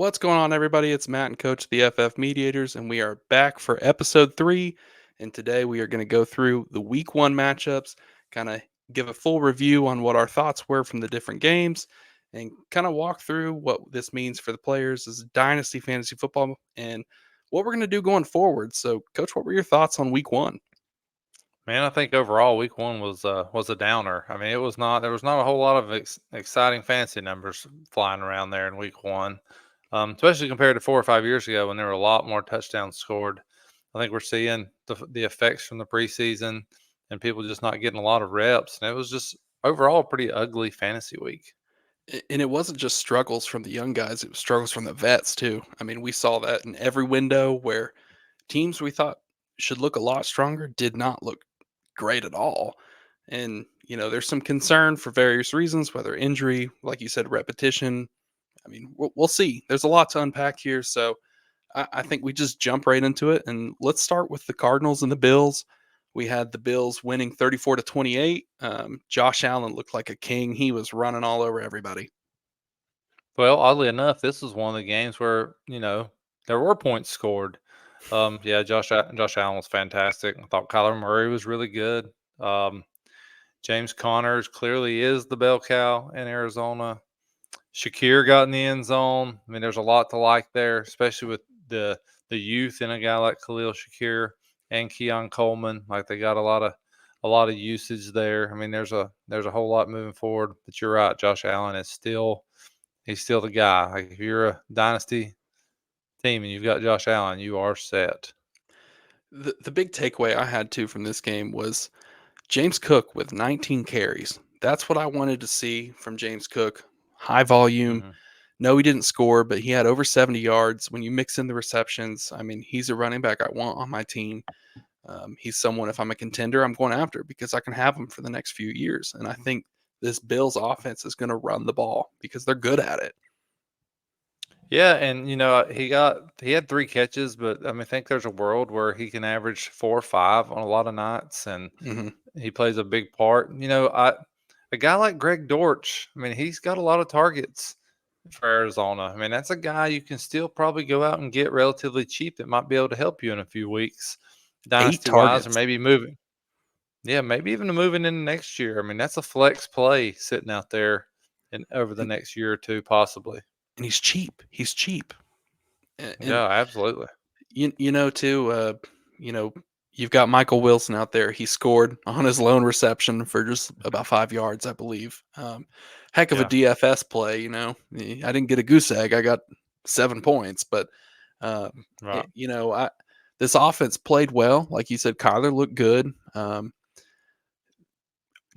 What's going on, everybody? It's Matt and Coach the FFMediators, and we are back for episode 3. And today we are going to go through the week 1 matchups, kind of give a full review on what our thoughts were from the different games, and kind of walk through what this means for the players as Dynasty fantasy football and what we're going to do going forward. So, Coach, what were your thoughts on week 1? Man, I think overall week one was a downer. I mean, there was not a whole lot of exciting fancy numbers flying around there in week one, especially compared to 4 or 5 years ago when there were a lot more touchdowns scored. I think we're seeing the effects from the preseason and people just not getting a lot of reps, and it was just overall a pretty ugly fantasy week. And it wasn't just struggles from the young guys, it was struggles from the vets, too. I mean, we saw that in every window where teams we thought should look a lot stronger did not look great at all. And, there's some concern for various reasons, whether injury, like you said, repetition. I mean, we'll see. There's a lot to unpack here. So I think we just jump right into it. And let's start with the Cardinals and the Bills. We had the Bills winning 34-28. Josh Allen looked like a king. He was running all over everybody. Well, oddly enough, this was one of the games where there were points scored. Yeah, Josh Allen was fantastic. I thought Kyler Murray was really good. Um, James Connors clearly is the bell cow in Arizona. Shakir got in the end zone. I mean, there's a lot to like there, especially with the youth in a guy like Khalil Shakir and Keon Coleman. Like they got a lot of usage there. I mean, there's a whole lot moving forward. But you're right, Josh Allen is still he's still the guy. Like if you're a dynasty team and you've got Josh Allen, you are set. The big takeaway I had too from this game was James Cook with 19 carries. That's what I wanted to see from James Cook. High volume. Hmm. No, he didn't score, but he had over 70 yards. When you mix in the receptions, I mean, he's a running back I want on my team. He's someone, if I'm a contender, I'm going after because I can have him for the next few years. And I think this Bills offense is going to run the ball because they're good at it. Yeah, and he had 3 catches, but I mean, I think there's a world where he can average 4 or 5 on a lot of nights, and Hmm. he plays a big part. A guy like Greg Dortch, I mean, he's got a lot of targets for Arizona. I mean, that's a guy you can still probably go out and get relatively cheap that might be able to help you in a few weeks, Eight dynasty wise, or targets, maybe moving. Yeah, maybe even moving into next year. I mean, that's a flex play sitting out there and over the and, next year or two, possibly. and he's cheap. He's cheap. And Yeah, absolutely. too, you know, you've got Michael Wilson out there. He scored on his lone reception for just about 5 yards, I believe. Heck of a Yeah. DFS play. I didn't get a goose egg. I got 7 points, but Right. this offense played well. Like you said, Kyler looked good.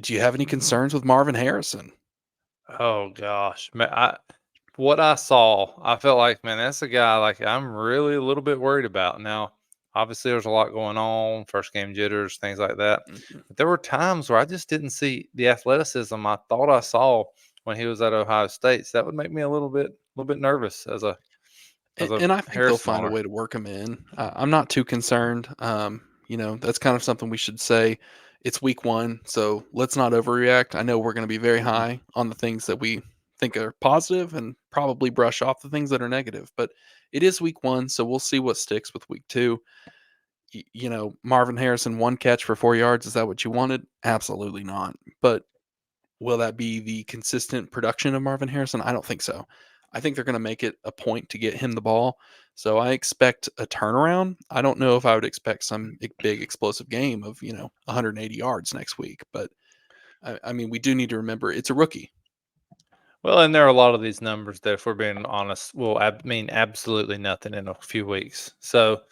Do you have any concerns with Marvin Harrison? Oh gosh, man, what I saw, I felt like, man, that's a guy like I'm really a little bit worried about. Now, obviously, there's a lot going on, first game jitters, things like that. Mhm. But there were times where I just didn't see the athleticism I thought I saw when he was at Ohio State. So that would make me a little bit nervous as a And I think they'll Harrison find a owner. way to work him in. I'm not too concerned. That's kind of something we should say. It's week 1, so let's not overreact. I know we're going to be very Mhm. high on the things that we think are positive and probably brush off the things that are negative. But it is week 1, so we'll see what sticks with week 2. Marvin Harrison, 1 catch for 4 yards. Is that what you wanted? Absolutely not. But will that be the consistent production of Marvin Harrison? I don't think so. I think they're going to make it a point to get him the ball. So I expect a turnaround. I don't know if I would expect some big explosive game of 180 yards next week, but I mean we do need to remember it's a rookie. Well, and there are a lot of these numbers that, if we're being honest, will mean absolutely nothing in a few weeks. So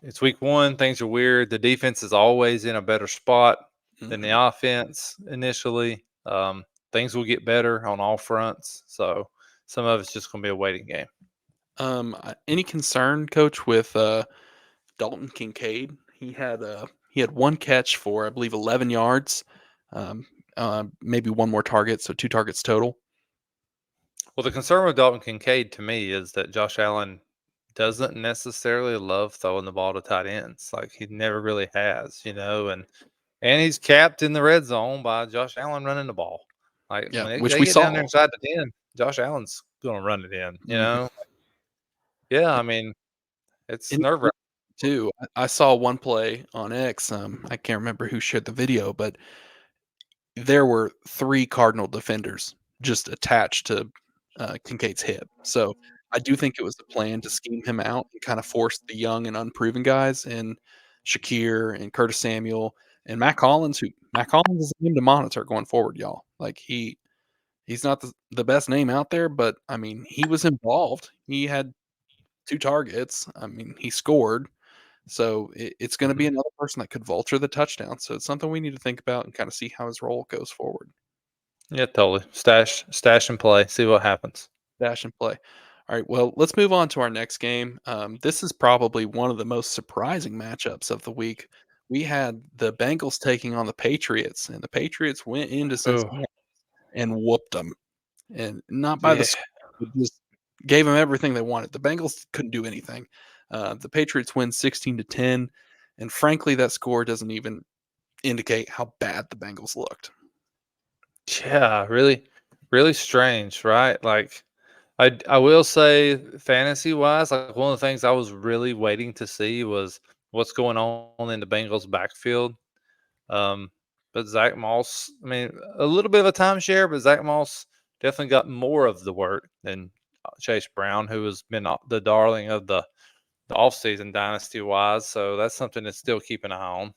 it's week one. Things are weird. The defense is always in a better spot than Hmm. the offense initially. Things will get better on all fronts. So some of it's just going to be a waiting game. Any concern, Coach, with Dalton Kincaid? He had 1 catch for I believe 11 yards. Um, Maybe one more target, so 2 targets total. Well, the concern with Dalton Kincaid to me is that Josh Allen doesn't necessarily love throwing the ball to tight ends. Like he never really has, and he's capped in the red zone by Josh Allen running the ball. Like Yeah, when which they we get down there saw. inside the 10, Josh Allen's going to run it in. Mhm. Yeah, I mean, it's And nerve-wracking. too, I saw one play on X, I can't remember who shared the video, but there were 3 Cardinal defenders just attached to, Kincaid's hip. So, I do think it was the plan to scheme him out and kinda force the young and unproven guys and Shakir and Curtis Samuel and Matt Collins is a name to monitor going forward, y'all. Like, he's not the best name out there, but, I mean, he was involved. He had 2 targets. I mean, he scored. So it's going to be Mhm. another person that could vulture the touchdown. So it's something we need to think about and kind of see how his role goes forward. Yeah, totally. Stash and play, see what happens. Dash and play. All right. Well, let's move on to our next game. This is probably one of the most surprising matchups of the week. We had the Bengals taking on the Patriots, and the Patriots went into Oh, Cincinnati and whooped them. And not by the yeah. score, but just gave them everything they wanted. The Bengals couldn't do anything. The Patriots win 16-10, and frankly, that score doesn't even indicate how bad the Bengals looked. Yeah, really, really strange, right? Like, I will say, fantasy wise, like one of the things I was really waiting to see was what's going on in the Bengals backfield. Um, but Zach Moss, I mean, a little bit of a timeshare, but Zach Moss definitely got more of the work than Chase Brown, who has been the darling of the offseason dynasty wise. So that's something to still keep an eye on.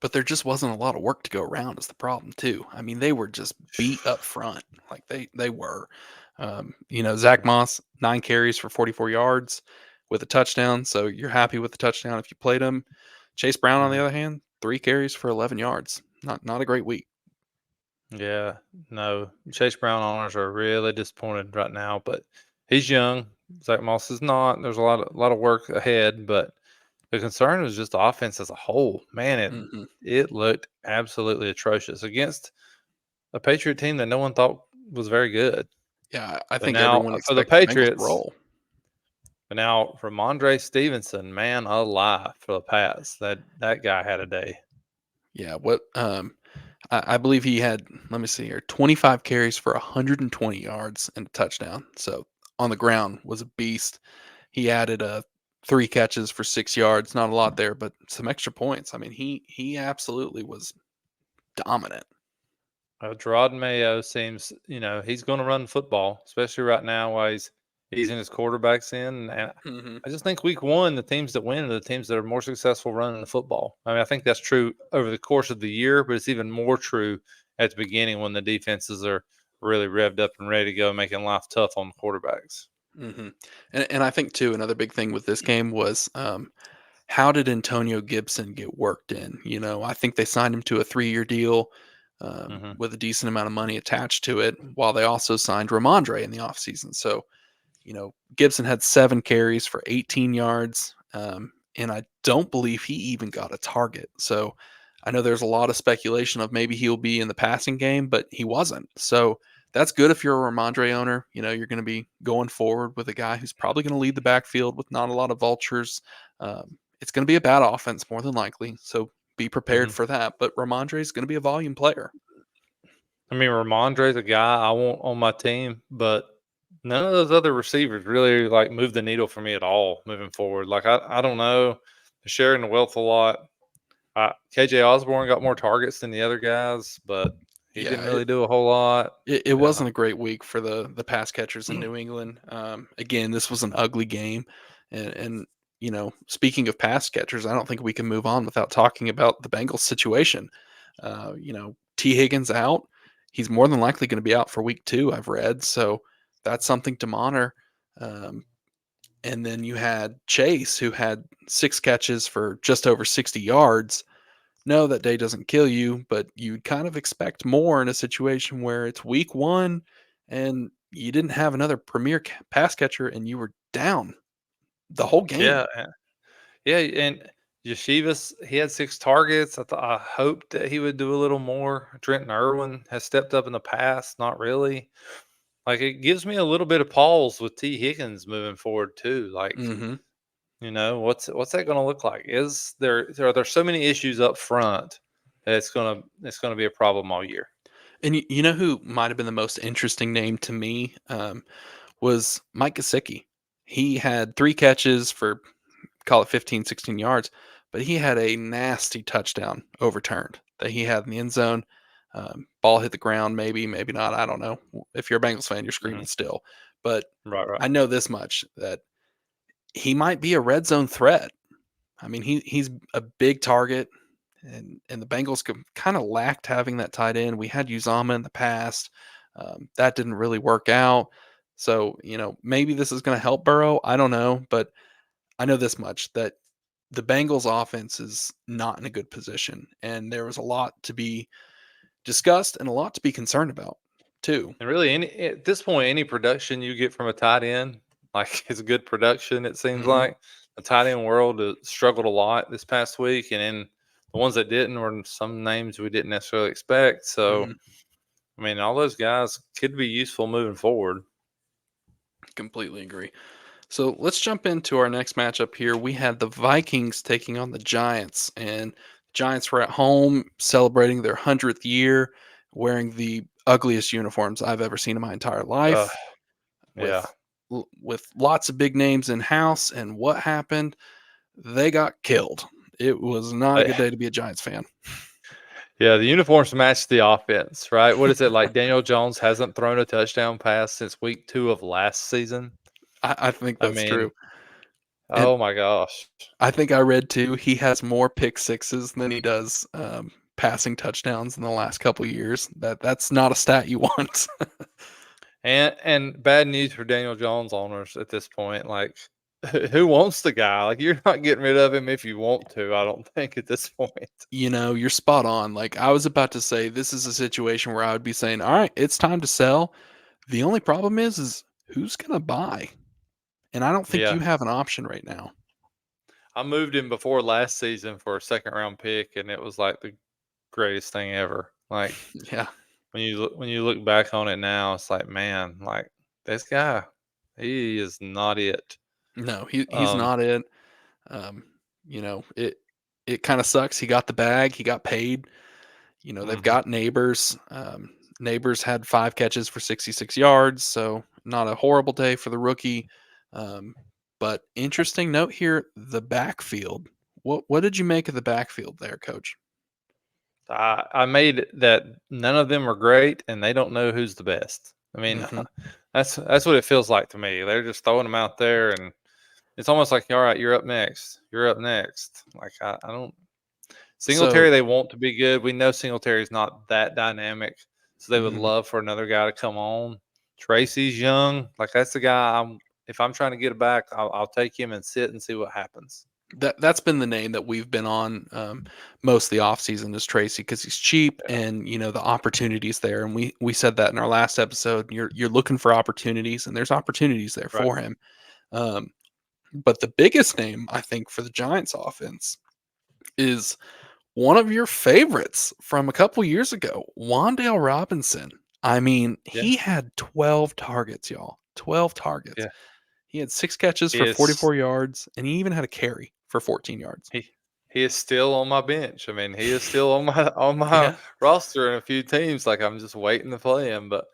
But there just wasn't a lot of work to go around is the problem too. I mean, they were just beat up front, like they were. Zach Moss 9 carries for 44 yards with a touchdown. So you're happy with the touchdown if you played him. Chase Brown, on the Mhm. other hand, 3 carries for 11 yards. Not a great week. Yeah, no, Chase Brown owners are really disappointed right now, but he's young. Zach Moss is not. There's a lot of work ahead, but the concern was just the offense as a whole. Man, Hmm. it looked absolutely atrocious against a Patriot team that no one thought was very good. Yeah, I But think now everyone for the expected the Bengals to Patriots, roll. but now Ramondre Stevenson, man alive for the Pats. That guy had a day. Yeah, I believe he had, let me see here, 25 carries for 120 yards and a touchdown. So on the ground was a beast. He added 3 catches for 6 yards. Not a lot there, but some extra points. I mean, he absolutely was dominant. Gerard Mayo seems, he's going to run football, especially right now while he's easing his quarterbacks in. And Hmm. I just think week one, the teams that win are the teams that are more successful running the football. I mean, I think that's true over the course of the year, but it's even more true at the beginning when the defenses are really revved up and ready to go, making life tough on the quarterbacks. Hmm. And I think too another big thing with this game was how did Antonio Gibson get worked in? I think they signed him to a 3-year deal Hmm. with a decent amount of money attached to it, while they also signed Ramondre in the offseason. So Gibson had 7 carries for 18 yards, and I don't believe he even got a target. So I know there's a lot of speculation of maybe he'll be in the passing game, but he wasn't. So that's good if you're a Ramondre owner. You're going to be going forward with a guy who's probably going to lead the backfield with not a lot of vultures. It's going to be a bad offense more than likely. So be prepared Hmm. for that. But Ramondre is going to be a volume player. I mean, Ramondre's a guy I want on my team, but none of those other receivers really like move the needle for me at all moving forward. Like I don't know, they're sharing the wealth a lot. KJ Osborne got more targets than the other guys, but he didn't Yeah, really do a whole lot. it Yeah. wasn't a great week for the pass catchers in New England. Again, this was an ugly game, and speaking of pass catchers, I don't think we can move on without talking about the Bengals situation. T. Higgins out. He's more than likely going to be out for week 2. I've read, so that's something to monitor. Um, and then you had Chase, who had 6 catches for just over 60 yards. No, that day doesn't kill you, but you'd kind of expect more in a situation where it's week 1 and you didn't have another premier pass catcher and you were down the whole game. Yeah. Yeah. And Yeshivas, he had 6 targets. I hoped that he would do a little more. Trenton Irwin has stepped up in the past, not really. Like it gives me a little bit of pause with T. Higgins moving forward too. Like, Mhm. what's that going to look like? Are there so many issues up front that it's gonna be a problem all year? And you know who might have been the most interesting name to me was Mike Gesicki. He had 3 catches for, call it 15, 16 yards, but he had a nasty touchdown overturned that he had in the end zone. Ball hit the ground, maybe, maybe not. I don't know. If you're a Bengals fan, you're Mhm. screaming still. But Right, right. I know this much that he might be a red zone threat. I mean, he's a big target, and the Bengals kind of lacked having that tight end. We had Uzama in the past. That didn't really work out. So, maybe this is going to help Burrow. I don't know, but I know this much that the Bengals offense is not in a good position, and there was a lot to be discussed and a lot to be concerned about too. And really, at this point, any production you get from a tight end, like, is good production. It seems Hmm. like the tight end world struggled a lot this past week, and then the ones that didn't were some names we didn't necessarily expect. So, Hmm. I mean, all those guys could be useful moving forward. Completely agree. So let's jump into our next matchup here. We had the Vikings taking on the Giants, and Giants were at home celebrating their 100th year, wearing the ugliest uniforms I've ever seen in my entire Uh, life, yeah, with lots of big names in house. And what happened? They got killed. It was not a I, good day to be a Giants fan. yeah. The uniforms match the offense, right? What is it like? Daniel Jones hasn't thrown a touchdown pass since week 2 of last season. I think I that's mean, true. And oh my gosh. I think I read too, he has more pick sixes than he does passing touchdowns in the last couple years. That's not a stat you want. And bad news for Daniel Jones owners at this point. Like, who wants the guy? Like, you're not getting rid of him if you want to. I don't think at this point. You're spot on. Like I was about to say, this is a situation where I would be saying, all right, it's time to sell. The only problem is who's gonna buy? And I don't think Yeah, you have an option right now. I moved him before last season for a second round pick, and it was like the greatest thing ever. Like, Yeah. when you look back on it now, it's like, man, like, this guy, he is not it. No, he's Um, not it. Um, it kind of sucks. He got the bag, he got paid. They've mhm. got Neighbors. Neighbors had 5 catches for 66 yards, so not a horrible day for the rookie. Um, but interesting note here: the backfield. What did you make of the backfield there, Coach? I made that none of them are great, and they don't know who's the best. I mean, Hmm. that's what it feels like to me. They're just throwing them out there, and it's almost like, all right, you're up next. You're up next. Like, I don't So Singletary. They want to be good. We know Singletary's not that dynamic, so they would mhm, love for another guy to come on. Tracy's young. Like, that's the guy. If I'm trying to get it back, I'll take him and sit and see what happens. that's been the name that we've been on most of the offseason is Tracy because he's cheap Yeah. and the opportunities there. And we said that in our last episode. You're looking for opportunities, and there's opportunities there Right. for him. Um, But the biggest name, I think, for the Giants offense is one of your favorites from a couple years ago, Wandale Robinson. I mean, Yeah. he had 12 targets, y'all. 12 targets. Yeah. He had 6 catches He for is. 44 yards, and he even had a carry for 14 yards. He he is still on my bench. I mean, he is still on my Yeah. roster in a few teams. Like, I'm just waiting to play him. But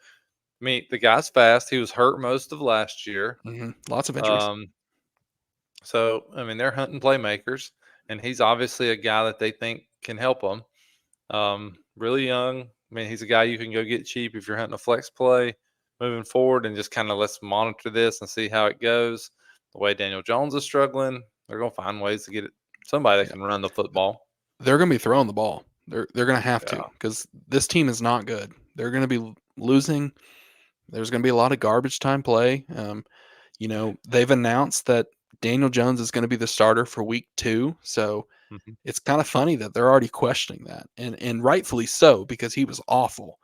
I mean, the guy's fast. He was hurt most of last year. Lots of injuries. Um, so I mean, they're hunting playmakers, and he's obviously a guy that they think can help them. Really young. I mean, he's a guy you can go get cheap if you're hunting a flex play moving forward, and just kind of let's monitor this and see how it goes. The way Daniel Jones is struggling, they're gonna find ways to get it somebody that Yeah. can run the football. They're going to be throwing the ball. They're going to have to Yeah. because this team is not good. They're going to be losing. There's going to be a lot of garbage time play. They've announced that Daniel Jones is going to be the starter for week 2. So Mhm. it's kind of funny that they're already questioning that, and rightfully so because he was awful.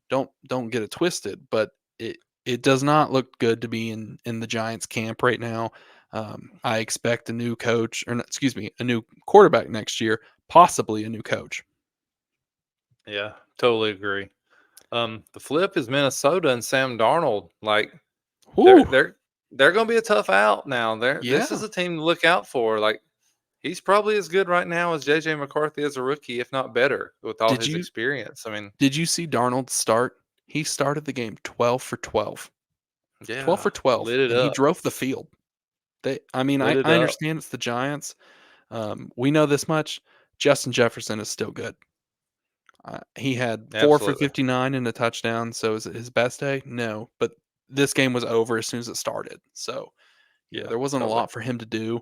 Don't get it twisted, but it does not look good to be in the Giants camp right now. I expect a new coach, or excuse me, a new quarterback next year, possibly a new coach. Yeah, totally agree. The flip is Minnesota and Sam Darnold. Like, they're Whoo, they're they're gonna be a tough out now. This is yeah. a team to look out for. Like, he's probably as good right now as JJ McCarthy as a rookie, if not better, with all Did his you experience. I mean, did you see Darnold start? He started the game 12 for 12. 12 yeah, for 12, lit it and he up. drove the field. I mean, Lit it I up. understand it's the Giants. We know this much. Justin Jefferson is still good. He had 4 for Absolutely. 59 and a touchdown, so is it his best day? No, but this game was over as soon as it started. So, yeah, Yeah, there wasn't a totally. lot for him to do.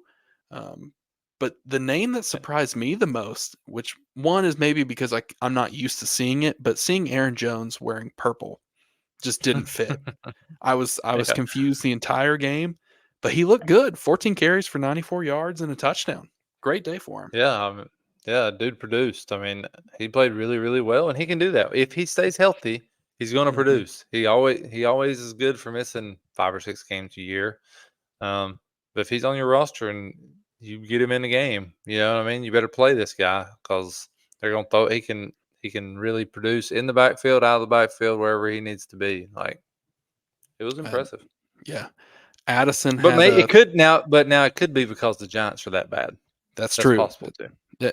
Um, but the name that surprised me the most, which one is maybe because I'm not used to seeing it, but seeing Aaron Jones wearing purple just didn't fit. I was Yeah. confused the entire game, but he looked good. 14 carries for 94 yards and a touchdown. Great day for him. Yeah, yeah, dude produced. I mean, he played really, really well, and he can do that. If he stays healthy, he's going to Mhm. produce. He always is good for missing 5 or 6 games a year. But if he's on your roster and you get him in the game, you know what I mean. You better play this guy because they're going to throw. He can really produce in the backfield, out of the backfield, wherever he needs to be. Like it was Uh, impressive. yeah. Addison But had a now it could be because the Giants are that bad. That's That's true. possible too.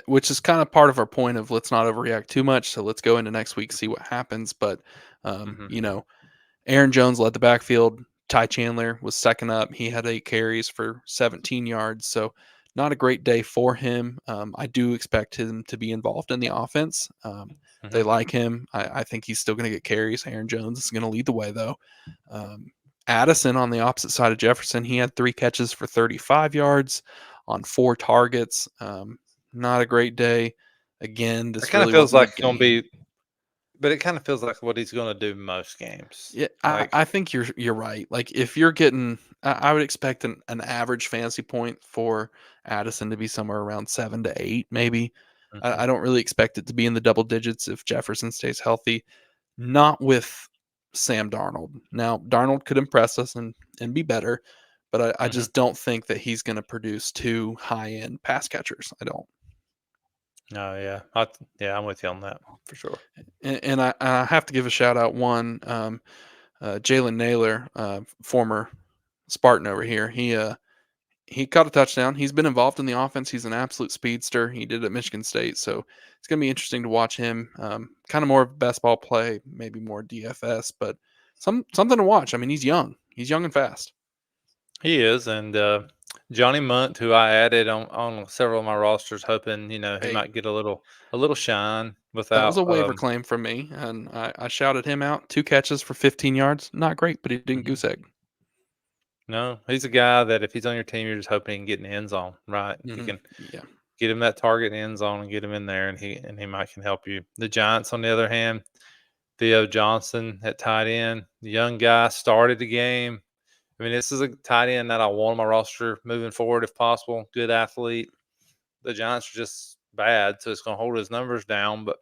Which is kind of part of our point of let's not overreact too much. So let's go into next week, see what happens. But, Hmm. Aaron Jones led the backfield. Ty Chandler was second up. He had 8 carries for 17 yards. So not a great day for him. I do expect him to be involved in the offense. They Hmm. like him. I think he's still going to get carries. Aaron Jones is going to lead the way, though. Um, Addison on the opposite side of Jefferson, he had 3 catches for 35 yards on 4 targets. Not a great day. Again, It this kind of really feels wasn't a like it's gonna game. be, but it kind of feels like what he's gonna do most games. Yeah, Like, I think you're right. Like if you're getting, I would expect an average fantasy point for Addison to be somewhere around 7 to 8, maybe. mhm, I don't really expect it to be in the double digits if Jefferson stays healthy. Not with Sam Darnold. Now Darnold could impress us and be better, but I mhm. just don't think that he's going to produce 2 high end pass catchers. I don't. No, yeah, yeah, I'm with you on that for sure. And I have to give a shout out one, Jalen Naylor, former Spartan over here. He caught a touchdown. He's been involved in the offense. He's an absolute speedster. He did it at Michigan State, so it's going to be interesting to watch him. Kind of more of best ball play, maybe more DFS, but something to watch. I mean, he's young. He's young and fast. He is, and Johnny Munt, who I added on several of my rosters, hoping he Hey, might get a little shine that was without. a waiver claim from me, and I shouted him out. 2 catches for 15 yards. Not great, but he didn't Mhm. goose egg. No, he's a guy that if he's on your team, you're just hoping he can get in the end zone, right? You Hmm. can Yeah, get him that target in the end zone and get him in there, and he might can help you. The Giants, on the other hand, Theo Johnson at tight end, the young guy started the game. I mean, this is a tight end that I want on my roster moving forward if possible. Good athlete. The Giants are just bad, so it's going to hold his numbers down. But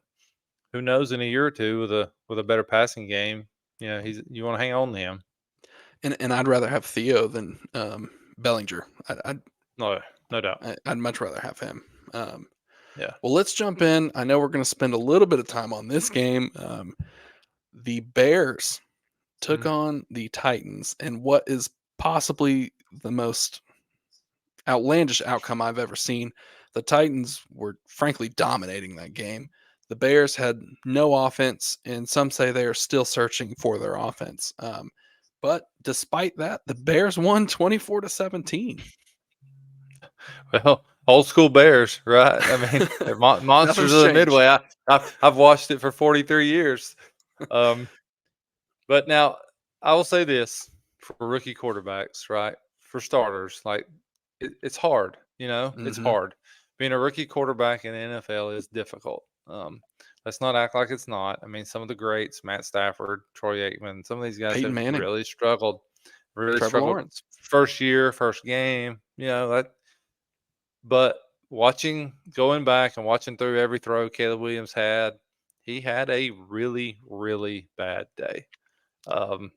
who knows? In a year or two, with a better passing game, you want to hang on to him. and I'd rather have Theo than Bellinger. No, no doubt. I'd much rather have him. Um, Yeah. Well, let's jump in. I know we're going to spend a little bit of time on this game. The Bears took Mhm. on the Titans, and what is possibly the most outlandish outcome I've ever seen. The Titans were frankly dominating that game. The Bears had no offense, and some say they are still searching for their offense. But despite that, the Bears won 24-17. Well, old school Bears, right? I mean, they're monsters Nothing's of the changed. Midway. I've watched it for 43 years. Um, But now I will say this for rookie quarterbacks, right? For starters, like it's hard, it's Hmm. hard. Being a rookie quarterback in the NFL is difficult. Let's not act like it's not. I mean, some of the greats, Matt Stafford, Troy Aikman, some of these guys Peyton have Manning, really Trevor struggled Lawrence. first year, first game, that. But going back and watching through every throw Caleb Williams had, he had a really, really bad day. Um,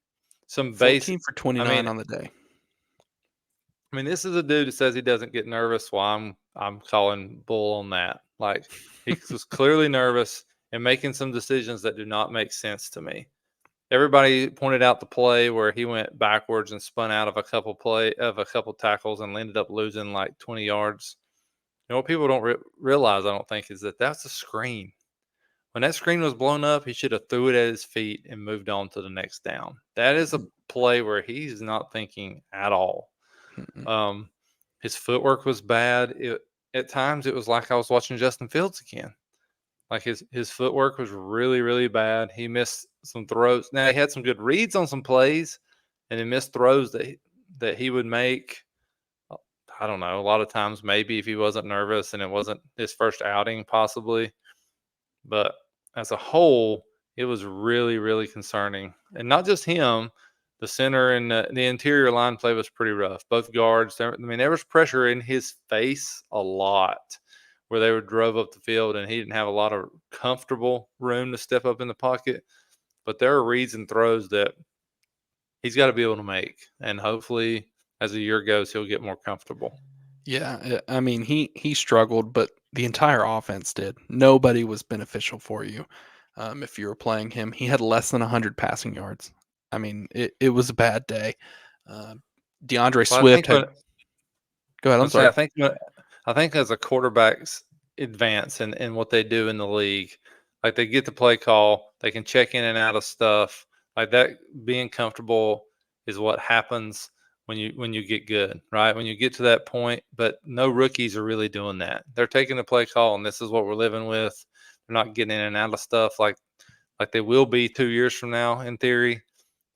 some base. 14 for I 29 mean, on the day. this is a dude that says he doesn't get nervous. Well, I'm calling bull on that. Like he was clearly nervous and making some decisions that do not make sense to me. Everybody pointed out the play where he went backwards and spun out of a couple tackles and ended up losing like 20 yards. What people don't realize, I don't think, is that that's a screen. When that screen was blown up, he should have threw it at his feet and moved on to the next down. That is a play where he's not thinking at all. Mm-mm. His footwork was bad. At times, it was like I was watching Justin Fields again. Like his footwork was really, really bad. He missed some throws. Now he had some good reads on some plays, and he missed throws that he would make. I don't know. A lot of times, maybe if he wasn't nervous and it wasn't his first outing, possibly. But as a whole, it was really, really concerning. And not just him, the center and the interior line play was pretty rough. Both guards, there was pressure in his face a lot where they were drove up the field and he didn't have a lot of comfortable room to step up in the pocket. But there are reads and throws that he's got to be able to make. And hopefully, as the year goes, he'll get more comfortable. Yeah, I mean, he struggled, but the entire offense did. Nobody was beneficial for you if you were playing him. He had less than 100 passing yards. I mean, it was a bad day. Uh, DeAndre Well, I think Swift had. Go ahead. I'm Let's say sorry. I think as a quarterback's advance and what they do in the league, like they get the play call, they can check in and out of stuff. Like that being comfortable is what happens when you get good, right? When you get to that point, but no rookies are really doing that. They're taking the play call and this is what we're living with. They're not getting in and out of stuff like they will be 2 years from now in theory.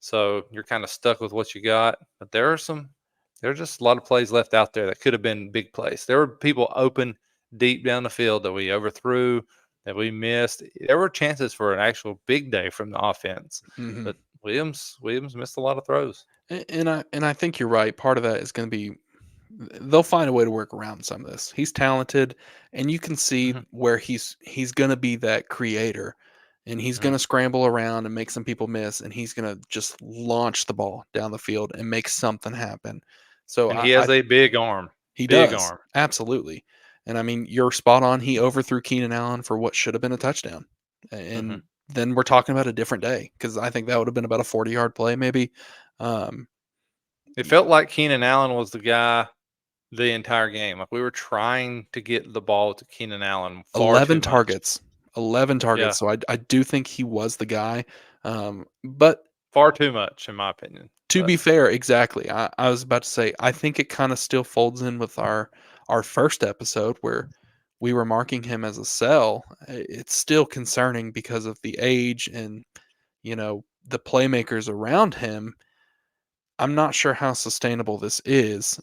So you're kind of stuck with what you got. But there are just a lot of plays left out there that could have been big plays. There were people open deep down the field that we overthrew, that we missed. There were chances for an actual big day from the offense, Hmm. but Williams missed a lot of throws. And I think you're right. Part of that is going to be they'll find a way to work around some of this. He's talented, and you can see Hmm. where he's going to be that creator, and he's Hmm. going to scramble around and make some people miss, and he's going to just launch the ball down the field and make something happen. So And he I has a big arm, he big does arm. absolutely, and I mean you're spot on. He overthrew Keenan Allen for what should have been a touchdown, and Hmm. then we're talking about a different day because I think that would have been about a 40-yard play maybe. Um, It felt like Keenan Allen was the guy the entire game. Like we were trying to get the ball to Keenan Allen far 11 too much. targets. 11 Yeah, targets. So I do think he was the guy. But far too much in my opinion. to But be fair, exactly. I was about to say I think it kind of still folds in with our first episode where we were marking him as a sell. It's still concerning because of the age and the playmakers around him. I'm not sure how sustainable this is.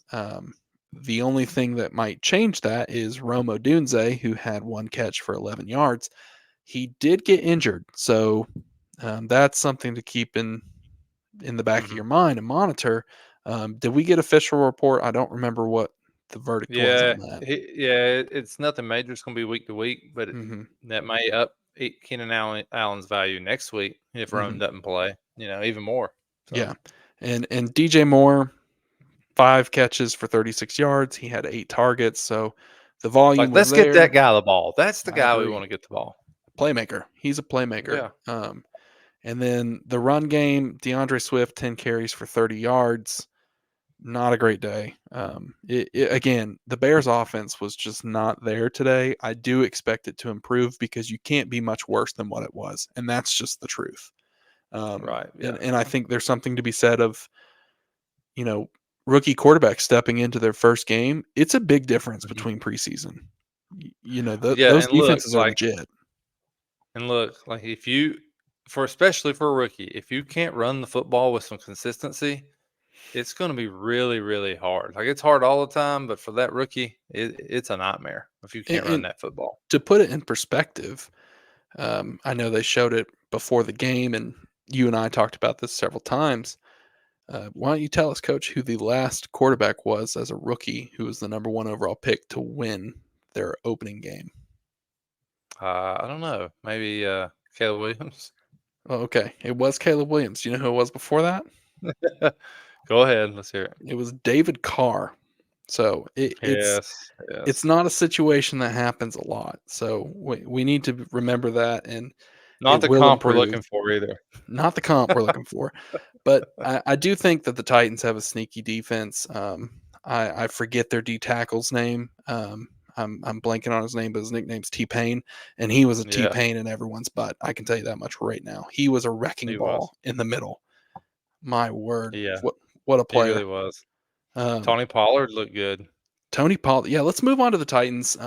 The only thing that might change that is Rome Odunze, who had one catch for 11 yards. He did get injured, so that's something to keep in the back of mhm. your mind and monitor. Did we get official report? I don't remember what the verdict was Yeah, on that. it's nothing major. It's gonna be week to week, but Hmm. that may up Keenan Allen's value next week if Rome Hmm. doesn't play. Even more. So Yeah, and DJ Moore, 5 catches for 36 yards. He had 8 targets, so the volume like, was let's get that there. guy the ball. That's the I guy we agree. want to get the ball. Playmaker. He's a playmaker. Yeah, And then the run game, DeAndre Swift, 10 carries for 30 yards. Not a great day. Again, the Bears' offense was just not there today. I do expect it to improve because you can't be much worse than what it was, and that's just the truth. right. And Yeah. and I think there's something to be said of you know rookie quarterbacks stepping into their first game. It's a big difference Mhm. between preseason. Yeah, Those defenses are legit. and look, like if you for especially for a rookie, if you can't run the football with some consistency, it's going to be really, really hard. Like it's hard all the time, but for that rookie, it's a nightmare if you can't run And that football. to put it in perspective, I know they showed it before the game, and you and I talked about this several times. Why don't you tell us, Coach, who the last quarterback was as a rookie who was the number one overall pick to win their opening game? I don't know. Maybe Caleb Williams. Oh, okay, it was Caleb Williams. You know who it was before that? Go ahead. Let's hear it. It was David Carr. So Yes. it's Yes. not a situation that happens a lot. So we need to remember that, and Not it the will comp we're improve. looking for either. Not the comp we're looking for, but I do think that the Titans have a sneaky defense. I forget their D tackle's name. I'm blanking on his name, but his nickname's T Pain, and he was a T Yeah, Pain in everyone's butt. I can tell you that much right now. He was a wrecking he was. ball in the middle. My word, Yeah, what a he player! really was. Um, Tony Pollard looked good. Tony Pollard. Yeah, let's move on to the Titans.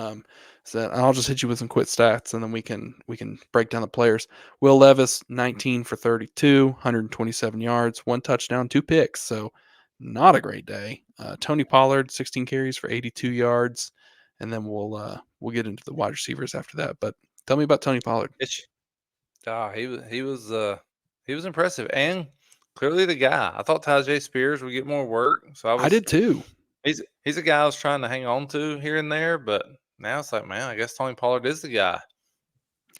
So I'll just hit you with some quick stats, and then we can break down the players. Will Levis, 19 for 32, 127 yards, one touchdown, two picks. So not a great day. Tony Pollard, 16 carries for 82 yards, and then we'll get into the wide receivers after that. But tell me about Tony Pollard. It's he was impressive and clearly the guy. I thought Tajay Spears would get more work, so I I was did too. he's a guy I was trying to hang on to here and there, but now it's like, man, I guess Tony Pollard is the guy.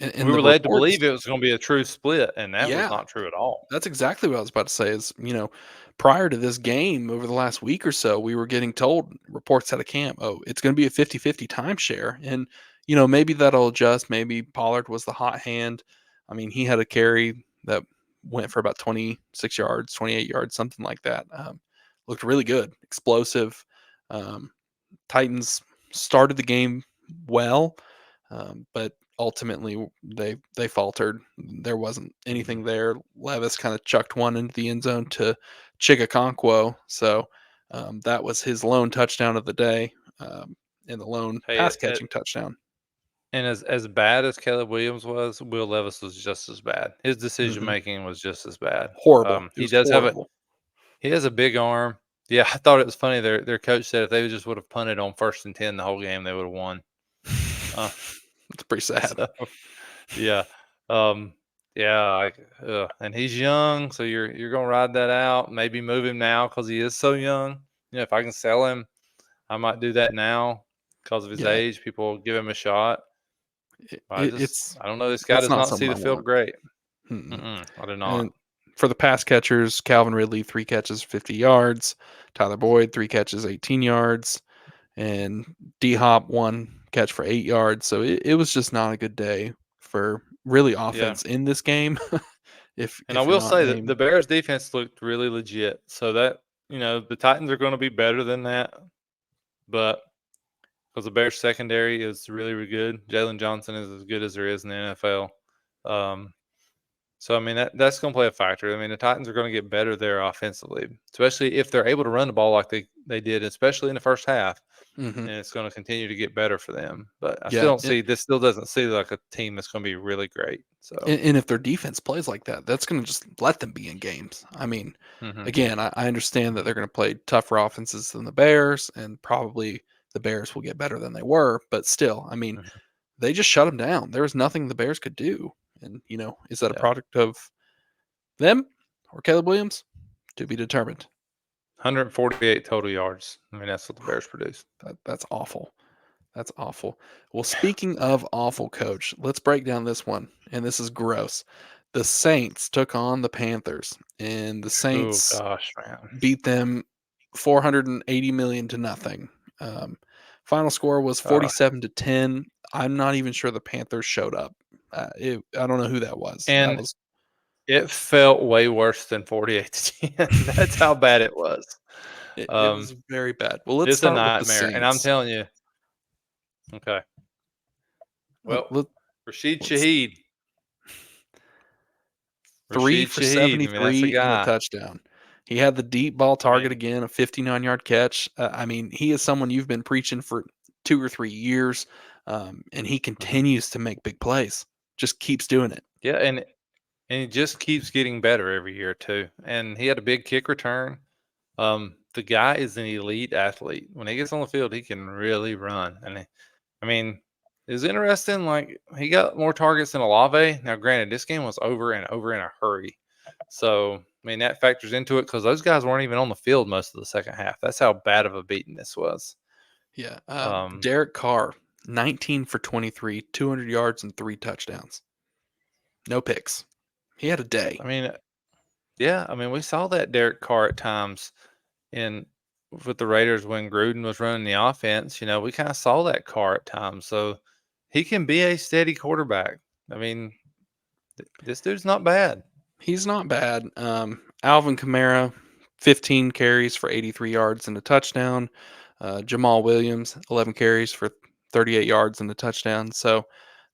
And We the were led to reports, believe it was going to be a true split, and that was yeah, not true at all. that's exactly what I was about to say is, prior to this game over the last week or so, we were getting told reports out of camp, oh, it's going to be a 50-50 timeshare. And, maybe that'll adjust. Maybe Pollard was the hot hand. I mean, he had a carry that went for about 26 yards, 28 yards, something like that. Looked really good, explosive. Um, Titans started the game well, but ultimately they faltered. There wasn't Mhm. anything there. Levis kind of chucked one into the end zone to Chigakonkwo, so that was his lone touchdown of the day, and the lone Hey, pass catching touchdown. and as bad as Caleb Williams was, Will Levis was just as bad. His decision Hmm. making was just as bad. Horrible. It He was does have a horrible. he has a big arm. Yeah, I thought it was funny. Their coach said if they just would have punted on 1st and 10 the whole game, they would have won. Uh, It's pretty sad. so yeah, um, yeah, and he's young, so you're gonna ride that out. Maybe move him now because he is so young. If I can sell him, I might do that now because of his Yeah, age. People give him a shot. it's I don't know. This guy that's does not not see something I the field want. great. Mm-mm. I do not. And for the pass catchers, Calvin Ridley, 3 catches, 50 yards. Tyler Boyd, 3 catches, 18 yards. And D Hop, 1 catch for 8 yards. So it was just not a good day for really Yeah, offense in this game. if and I if you're will not say that the named, Bears defense looked really legit. So that the Titans are going to be better than that, but because the Bears secondary is really, really good. Jalen Johnson is as good as there is in the NFL. Um, so I mean that's going to play a factor. I mean the Titans are going to get better there offensively, especially if they're able to run the ball like they did, especially in the first half. hmm And it's going to continue to get better for them. But I still yeah, don't see this. Still doesn't see like a team that's going to be really great. So. and if their defense plays like that, that's going to just let them be in games. I mean, Hmm. again, I understand that they're going to play tougher offenses than the Bears, and probably the Bears will get better than they were. But still, I mean, Hmm. they just shut them down. There was nothing the Bears could do. And, is that a Yeah, product of them or Caleb Williams? To be determined. 148 total yards. I mean that's what the Bears produced. That's awful. That's awful. Well, speaking of awful, coach, let's break down this one. And this is gross. The Saints took on the Panthers, and the Oh Saints gosh, man. beat them 480 million to nothing. Um, Final score was Uh, 47-10. I'm not even sure the Panthers showed up. I don't know who that was. That and was it felt way worse than 48 to 10. That's how bad it was. it Um, was very bad. Well, let's it's a start with the nightmare. And I'm Saints. telling you, okay. Uh, Well, let, Rashid let's Shaheed. three Rashid for Shaheed. I mean, that's a 73 and a guy. touchdown. He had the deep ball I mean, target again, a 59-yard catch. I mean, he is someone you've been preaching for 2 or 3 years, and he mhm. continues to make big plays. Just keeps doing it. Yeah, and he just keeps getting better every year too. And he had a big kick return. The guy is an elite athlete. When he gets on the field, he can really run. I mean, it's interesting. Like he got more targets than Olave. Now, granted, this game was over and over in a hurry, so I mean that factors into it because those guys weren't even on the field most of the second half. That's how bad of a beating this was. Yeah. Um, Derek Carr, 19 for 23, 200 yards and 3 touchdowns. No picks. He had a day. I mean, yeah, I mean we saw that Derek Carr at times in with the Raiders when Gruden was running the offense. We kind of saw that Carr at times, so he can be a steady quarterback. I mean, this dude's not bad. He's not bad. Alvin Kamara, 15 carries for 83 yards and a touchdown. Jamal Williams, 11 carries for 38 yards and a touchdown. So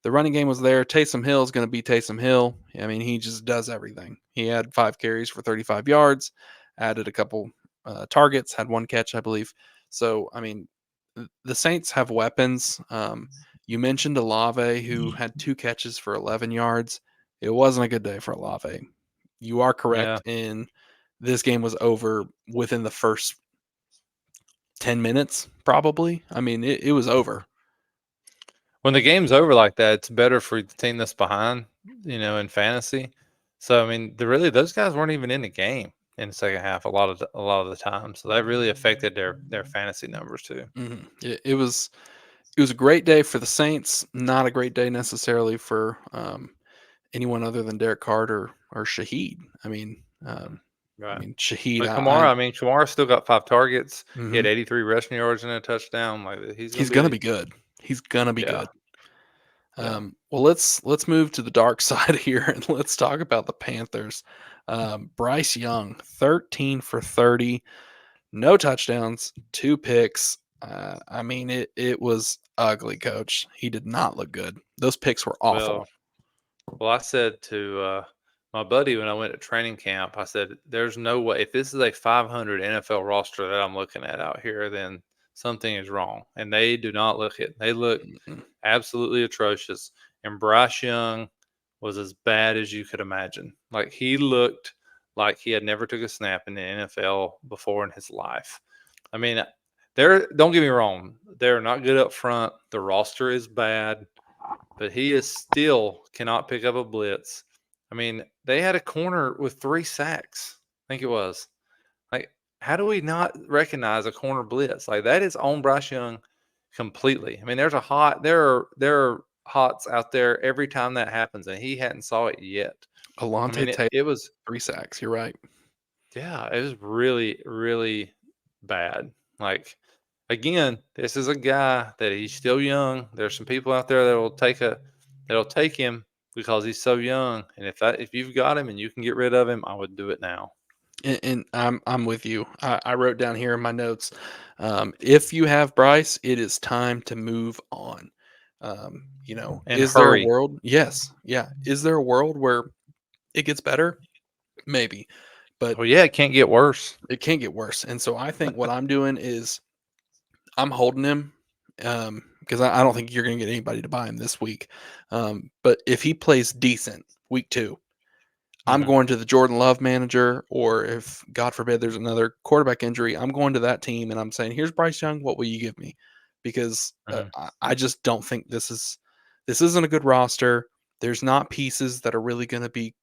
the running game was there. Taysom Hill is going to be Taysom Hill. I mean, he just does everything. He had 5 carries for 35 yards, added a couple targets, had 1 catch, I believe. So, I mean, the Saints have weapons. You mentioned Olave, who had 2 catches for 11 yards. It wasn't a good day for Olave. You are Yeah. correct in this game was over within the first 10 minutes, probably. I mean, it was over. When the game's over like that, it's better for the team that's behind, in fantasy. So I mean, really those guys weren't even in the game in the second half a lot of the time. So that really affected their fantasy numbers too. It was a great day for the Saints, not a great day necessarily for anyone other than Derek Carter or Shaheed. Mm, right. Shaheed, But Kamara still got 5 targets. He had mhm. 83 rushing yards and a touchdown. Like he's gonna He's gonna be, be good. He's gonna be yeah, good. yeah. Well, let's move to the dark side here and let's talk about the Panthers. Bryce Young, 13 for 30, no touchdowns, 2 picks. It was ugly, coach. He did not look good. Those picks were awful. Well, Well, I said to my buddy when I went to training camp, I said, "There's no way if this is a 500 NFL roster that I'm looking at out here, then something is wrong." And they do not look it. They look Mm-mm. absolutely atrocious. And Bryce Young was as bad as you could imagine. Like he looked like he had never took a snap in the NFL before in his life. I mean, they're don't get me wrong, they're not good up front. The roster is bad, but he is still cannot pick up a blitz. I mean, they had a corner with 3 sacks. I think it was. Like, how do we not recognize a corner blitz? Like that is on Bryce Young completely. I mean, there are hots out there every time that happens, and he hadn't saw it yet. I mean, Alontae Tate, it was 3 sacks. You're right. yeah, it was really, really bad. Like again, this is a guy that he's still young. There's some people out there that'll take him because he's so young. And if you've got him and you can get rid of him, I would do it now. And I'm with you. I wrote down here in my notes. If you have Bryce, it is time to move on. And Is there a hurry. world? Yes, yeah. Is there a world where it gets better? Maybe, but Oh yeah, it can't get worse. it can't get worse. And so I think what I'm doing is I'm holding him because I don't think you're going to get anybody to buy him this week. But if he plays decent week 2, I'm Hmm. going to the Jordan Love manager, or if God forbid there's another quarterback injury, I'm going to that team and I'm saying, "Here's Bryce Young. What will you give me?" Because Hmm. I just don't think this isn't a good roster. There's not pieces that are really going to be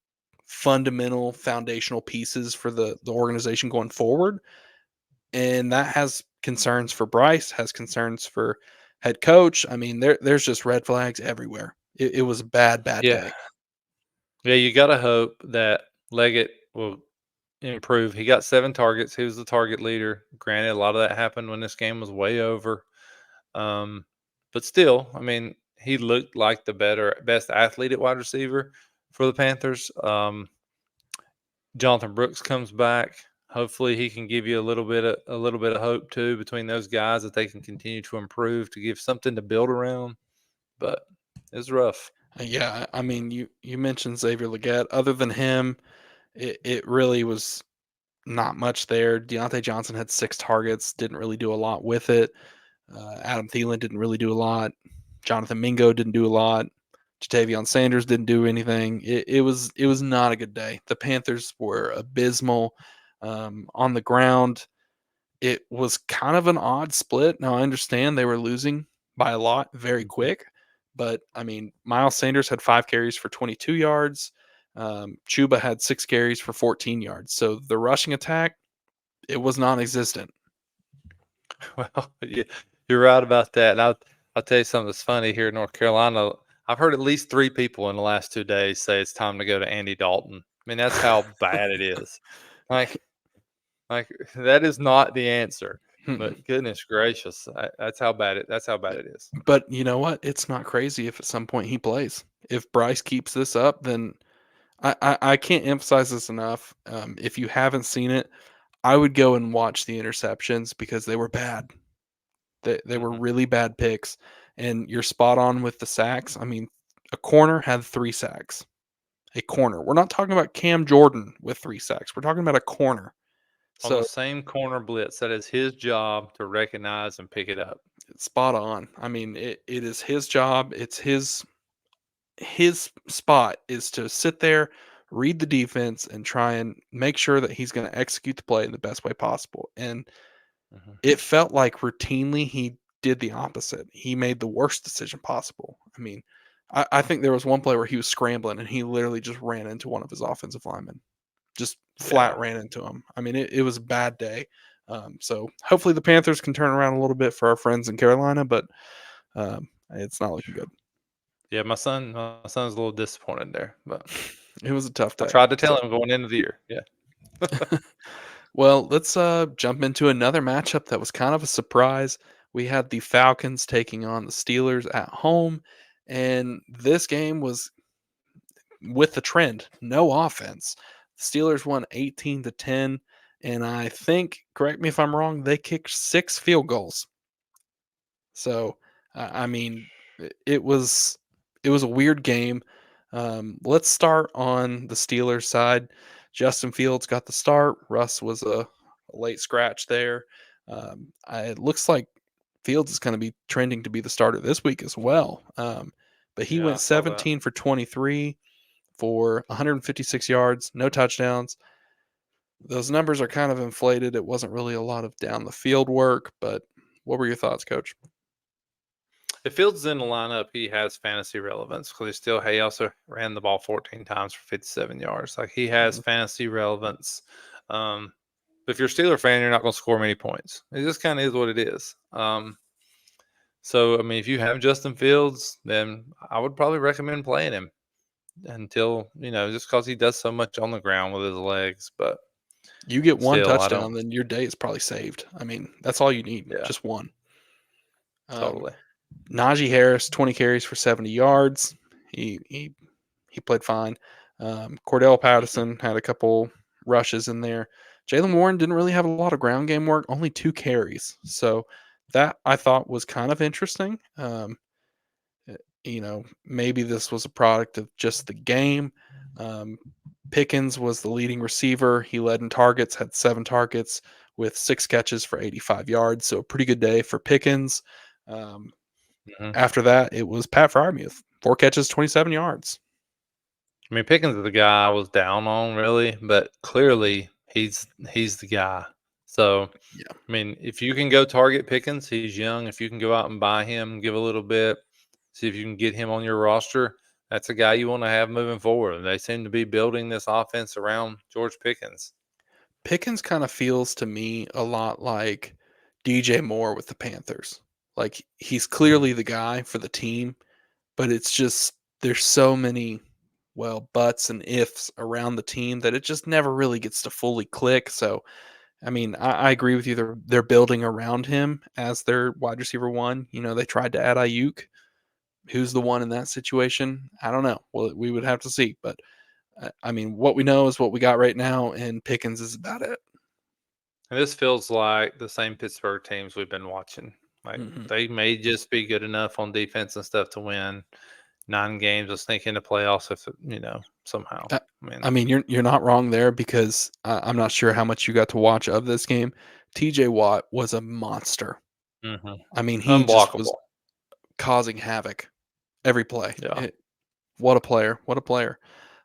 fundamental, foundational pieces for the organization going forward, and that has concerns for Bryce, has concerns for head coach. There's just red flags everywhere. It was a bad Yeah, day. yeah. You gotta hope that Leggett will improve. He got 7 targets. He was the target leader. Granted, a lot of that happened when this game was way over. Um, but still, I mean, he looked like the best athlete at wide receiver for the Panthers. Jonathan Brooks comes back. Hopefully, he can give you a little bit of hope too between those guys that they can continue to improve to give something to build around. But it's rough. Yeah, you mentioned Xavier Leggett. Other than him, it really was not much there. Deontay Johnson had 6 targets, didn't really do a lot with it. Adam Thielen didn't really do a lot. Jonathan Mingo didn't do a lot. Jatavion Sanders didn't do anything. It was not a good day. The Panthers were abysmal on the ground. It was kind of an odd split. Now I understand they were losing by a lot very Mhm. quick, but Miles Sanders had 5 carries for 22 yards. Chuba had 6 carries for 14 yards. So the rushing attack, it was non-existent. Well, you're right about that. And I'll tell you something that's funny here in North Carolina. I've heard at least 3 people in the last 2 days say it's time to go to Andy Dalton. I mean, that's how bad it is. Like, like that is not the answer. Mm-mm. But goodness gracious, that's how bad it. That's how bad it is. But you know what? It's not crazy if at some point he plays. If Bryce keeps this up, then I can't emphasize this enough. If you haven't seen it, I would go and watch the interceptions because they were bad. They were Hmm. really bad picks. And you're spot on with the sacks. A corner had 3 sacks. A corner. We're not talking about Cam Jordan with 3 sacks. We're talking about a corner. On the So same corner blitz, that is his job to recognize and pick it up. spot on. I mean, it is his job. It's his spot is to sit there, read the defense, and try and make sure that he's going to execute the play in the best way possible. And Mhm. it felt like routinely he did the opposite. He made the worst decision possible. I mean, I think there was one play where he was scrambling and he literally just ran into one of his offensive linemen, just flat Yeah, ran into him. I mean, it was a bad day. So hopefully the Panthers can turn around a little bit for our friends in Carolina, but it's not looking good. yeah. My son's a little disappointed there, but It was a tough I day. tried to tell So him going into the year. Yeah. well, let's jump into another matchup that was kind of a surprise. We had the Falcons taking on the Steelers at home, and this game was with the trend, no offense. The Steelers won 18-10, and I think, correct me if I'm wrong, they kicked 6 field goals. So, I mean, it was a weird game. Let's start on the Steelers side. Justin Fields got the start. Russ was a late scratch there. It looks like Fields is going to be trending to be the starter this week as well. But he Yeah, I went saw that. 17 for 23 for 156 yards, no touchdowns. Those numbers are kind of inflated. It wasn't really a lot of down the field work, but what were your thoughts, Coach? If Fields is in the lineup, he has fantasy relevance because he also ran the ball 14 times for 57 yards. Like he has Mhm. fantasy relevance. Um, but if you're a Steeler fan, you're not going to score many points. It just kind of is what it is. So I mean, if you have Justin Fields, then I would probably recommend playing him until just because he does so much on the ground with his legs. But You get one still, I don't. touchdown, then your day is probably saved. I mean, that's all you need, Yeah, just one. Um, totally. Najee Harris, 20 carries for 70 yards. He played fine. Cordell Mhm. Patterson had a couple rushes in there. Jalen Warren didn't really have a lot of ground game work, only 2 carries. So that I thought was kind of interesting. Maybe this was a product of just the game. Um, Pickens was the leading receiver. He led in targets, had 7 targets with 6 catches for 85 yards. So a pretty good day for Pickens. Um, Mhm. After that, it was Pat Fryermuth, 4 catches, 27 yards. I mean, Pickens is the guy I was down on, really, but clearly he's the guy. So, Yeah. I mean, if you can go target Pickens, he's young. If you can go out and buy him, give a little bit, see if you can get him on your roster. That's a guy you want to have moving forward. They seem to be building this offense around George Pickens. Pickens kind of feels to me a lot like DJ Moore with the Panthers. Like he's Mhm. clearly the guy for the team, but it's just there's so many buts and ifs around the team that it just never really gets to fully click. So I mean, I agree with you. They're building around him as their wide receiver one. They tried to add Ayuk. Who's the one in that situation? I don't know. Well, we would have to see. But I mean, what we know is what we got right now, and Pickens is about it. And this feels like the same Pittsburgh teams we've been watching. Like Hmm. they may just be good enough on defense and stuff to win 9 games or sneak into playoffs if somehow. I, I mean, I mean, you're not wrong there because I'm not sure how much you got to watch of this game. T.J. Watt was a monster. mhm. I mean, he just was Unblockable. causing havoc every play. Yeah. What a player! What a player!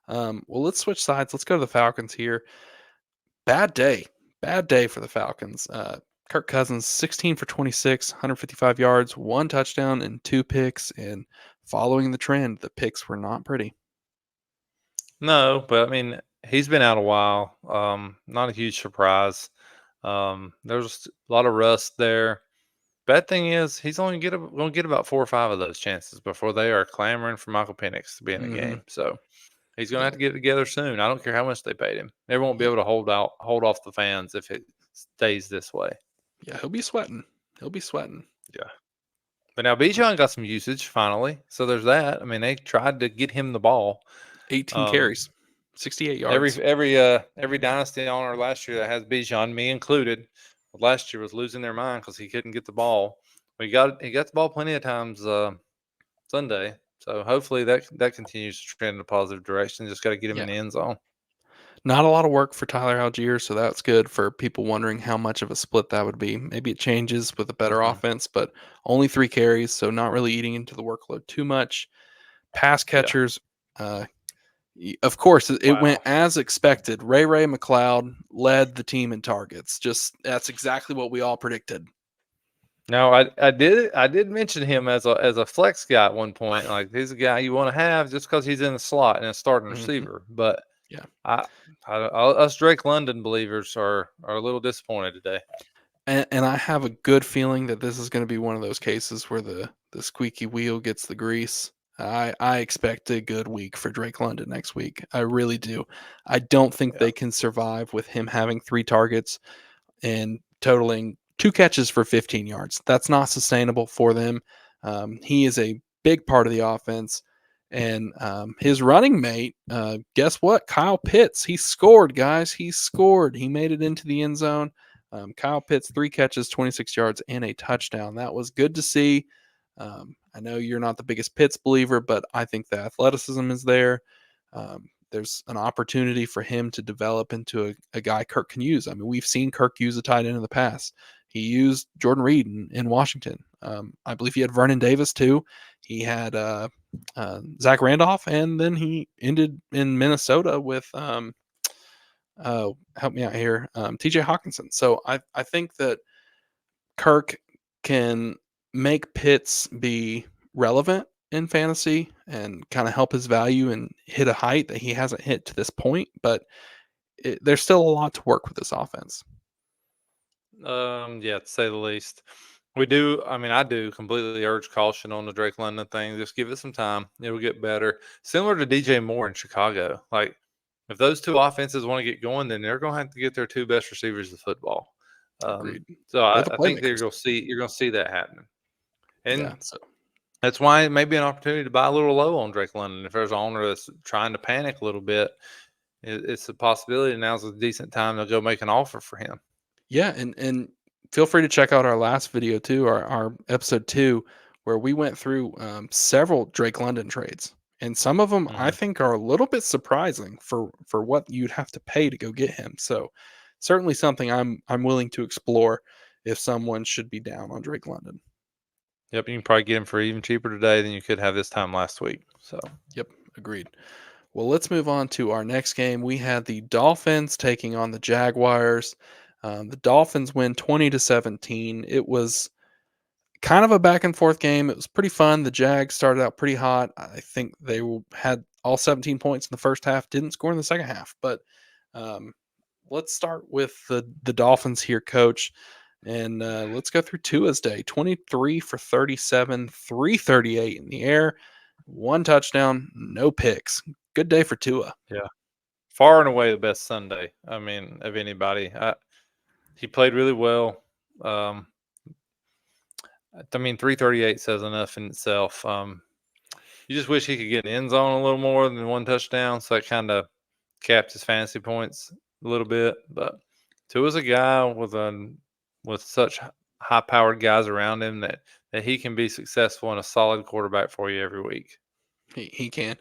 Well, let's switch sides. Let's go to the Falcons here. Bad day. Bad day for the Falcons. Kirk Cousins, 16 for 26, 155 yards, 1 touchdown, and 2 picks. And following the trend, the picks were not pretty. No, but I mean, he's been out a while. Not a huge surprise. There's a lot of rust there. Bad thing is, he's only going to get about 4 or 5 of those chances before they are clamoring for Michael Penix to be in the Hmm. game. So he's going to have Yeah. to get it together soon. I don't care how much they paid him. They won't be Yeah. able to hold off the fans if it stays this way. Yeah. He'll be sweating. He'll be sweating. Yeah. But now Bijan got some usage finally, so there's that. I mean, they tried to get him the ball. 18 Um, carries, 68 every yards. every uh every dynasty owner last year that has Bijan, me included, last year was losing their mind because he couldn't get the ball. He got the ball plenty of times Sunday, so hopefully that continues to trend in a positive direction. Just got to get him Yeah. in the end zone. Not a lot of work for Tyler Algier, so that's good for people wondering how much of a split that would be. Maybe it changes with a better Mhm. offense, but only 3 carries, so not really eating into the workload too much. Pass Yeah. catchers, of course, it went Wow. as expected. Ray McLeod led the team in targets. Just that's exactly what we all predicted. No, I did mention him as a flex guy at one point. Like he's a guy you want to have just because he's in the slot and a starting Mhm. receiver. But Yeah. I, us Drake London believers are a little disappointed today. And I have a good feeling that this is going to be one of those cases where the squeaky wheel gets the grease. I expect a good week for Drake London next week. I really do. I don't think Yeah. they can survive with him having 3 targets and totaling 2 catches for 15 yards. That's not sustainable for them. He is a big part of the offense. And his running mate, guess what? Kyle Pitts. He scored, guys. He scored. He made it into the end zone. Kyle Pitts, 3 catches, 26 yards, and a touchdown. That was good to see. I know you're not the biggest Pitts believer, but I think the athleticism is there. There's an opportunity for him to develop into a guy Kirk can use. I mean, we've seen Kirk use a tight end in the past. He used Jordan Reed in Washington. I believe he had Vernon Davis too. He had Zach Randolph, and then he ended in Minnesota with help me out here, TJ Hawkinson. So I think that Kirk can make Pitts be relevant in fantasy and kind of help his value and hit a height that he hasn't hit to this point. But there's still a lot to work with this offense. Yeah, to say the least. We do. I mean, I do completely urge caution on the Drake London thing. Just give it some time; it'll get better. Similar to DJ Moore in Chicago. Like, if those two offenses want to get going, then they're going to have to get their two best receivers of football. Agreed. So They're the I think playmakers. you're going to see that happening, Yeah. and So that's why it may be an opportunity to buy a little low on Drake London. If there's an owner that's trying to panic a little bit, it's a possibility. Now's a decent time to go make an offer for him. yeah, and feel free to check out our last video too, our episode 2, where we went through several Drake London trades. And some of them I Mhm. think are a little bit surprising for what you'd have to pay to go get him. So certainly something I'm willing to explore if someone should be down on Drake London. Yep, you can probably get him for even cheaper today than you could have this time last week. So, Yep, agreed. Well, let's move on to our next game. We had the Dolphins taking on the Jaguars. The Dolphins win 20-17. It was kind of a back and forth game. It was pretty fun. The Jags started out pretty hot. I think they had all 17 points in the first half, didn't score in the second half. But um, let's start with the Dolphins here, coach. And let's go through Tua's day 23 for 37, 338 in the air, 1 touchdown, no picks. Good day for Tua. yeah, far and away the best Sunday. I mean, of anybody. He played really well. Um, I mean, 338 says enough in itself. You just wish he could get in the end zone a little more than 1 touchdown, so that kind of capped his fantasy points a little bit. But Tua's a guy with such high powered guys around him that he can be successful and a solid quarterback for you every week. He can.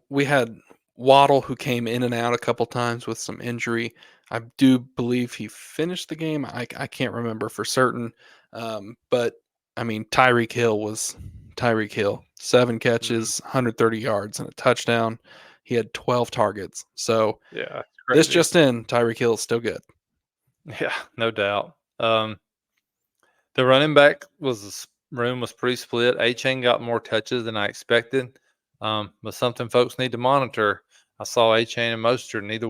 We had Waddle who came in and out a couple times with some injury. I do believe he finished the game. I can't remember for certain. But I mean, Tyreek Hill was Tyreek Hill. 7 catches, 130 yards, and a touchdown. He had 12 targets. So Yeah, it's this crazy. just in, Tyreek Hill is still good. Yeah, no doubt. The running back room was pretty split. A Chain got more touches than I expected, but something folks need to monitor. I saw A Chain and Mostert. Neither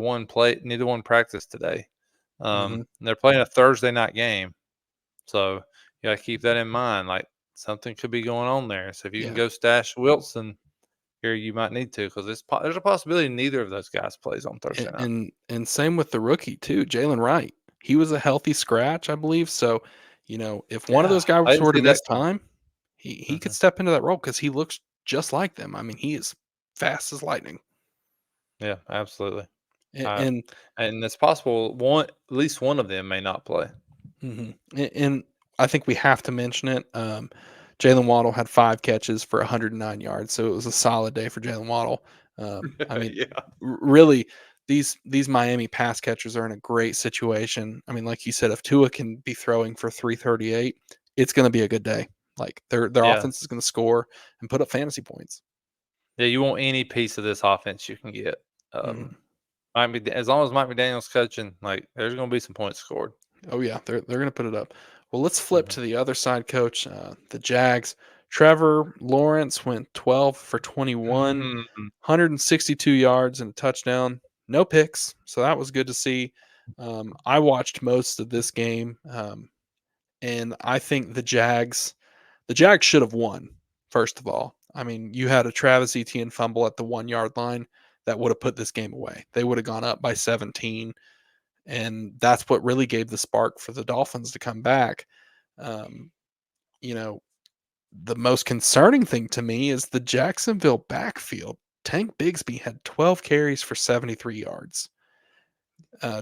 one practiced today. Hmm. They're playing a Thursday night game, so you got to keep that in mind. Like something could be going on there. So if you can Yeah. go stash Wilson here, you might need to because there's a possibility neither of those guys plays on Thursday night. And same with the rookie too, Jalen Wright. He was a healthy scratch, I believe. So, if one of Yeah, those I guys didn't were to see that miss coming. time, he could Mhm. step into that role because he looks just like them. I mean, he is fast as lightning. Yeah, absolutely. And, Uh, and and it's possible at least one of them may not play. Mhm. And I think we have to mention it. Jalen Waddle had 5 catches for 109 yards, so it was a solid day for Jalen Waddle. I mean, Yeah. really, these Miami pass catchers are in a great situation. I mean, like you said, if Tua can be throwing for 338, it's going to be a good day. Like their Yeah. offense is going to score and put up fantasy points. Yeah, you want any piece of this offense you can get. Mhm. Mike as long as Mike McDaniel's coaching, like, there's gonna be some points scored. Oh yeah, they're going to put it up. Well, let's flip Mhm. to the other side, Coach. The Jags. Trevor Lawrence went 12 for 21, Mhm. 162 yards and a touchdown. No picks, so that was good to see. I watched most of this game, and I think the Jags should have won. First of all, I mean, you had a Travis Etienne fumble at the 1 yard line that would have put this game away. They would have gone up by 17, and that's what really gave the spark for the Dolphins to come back. Um, you know, the most concerning thing to me is the Jacksonville backfield. Tank Bigsby had 12 carries for 73 yards.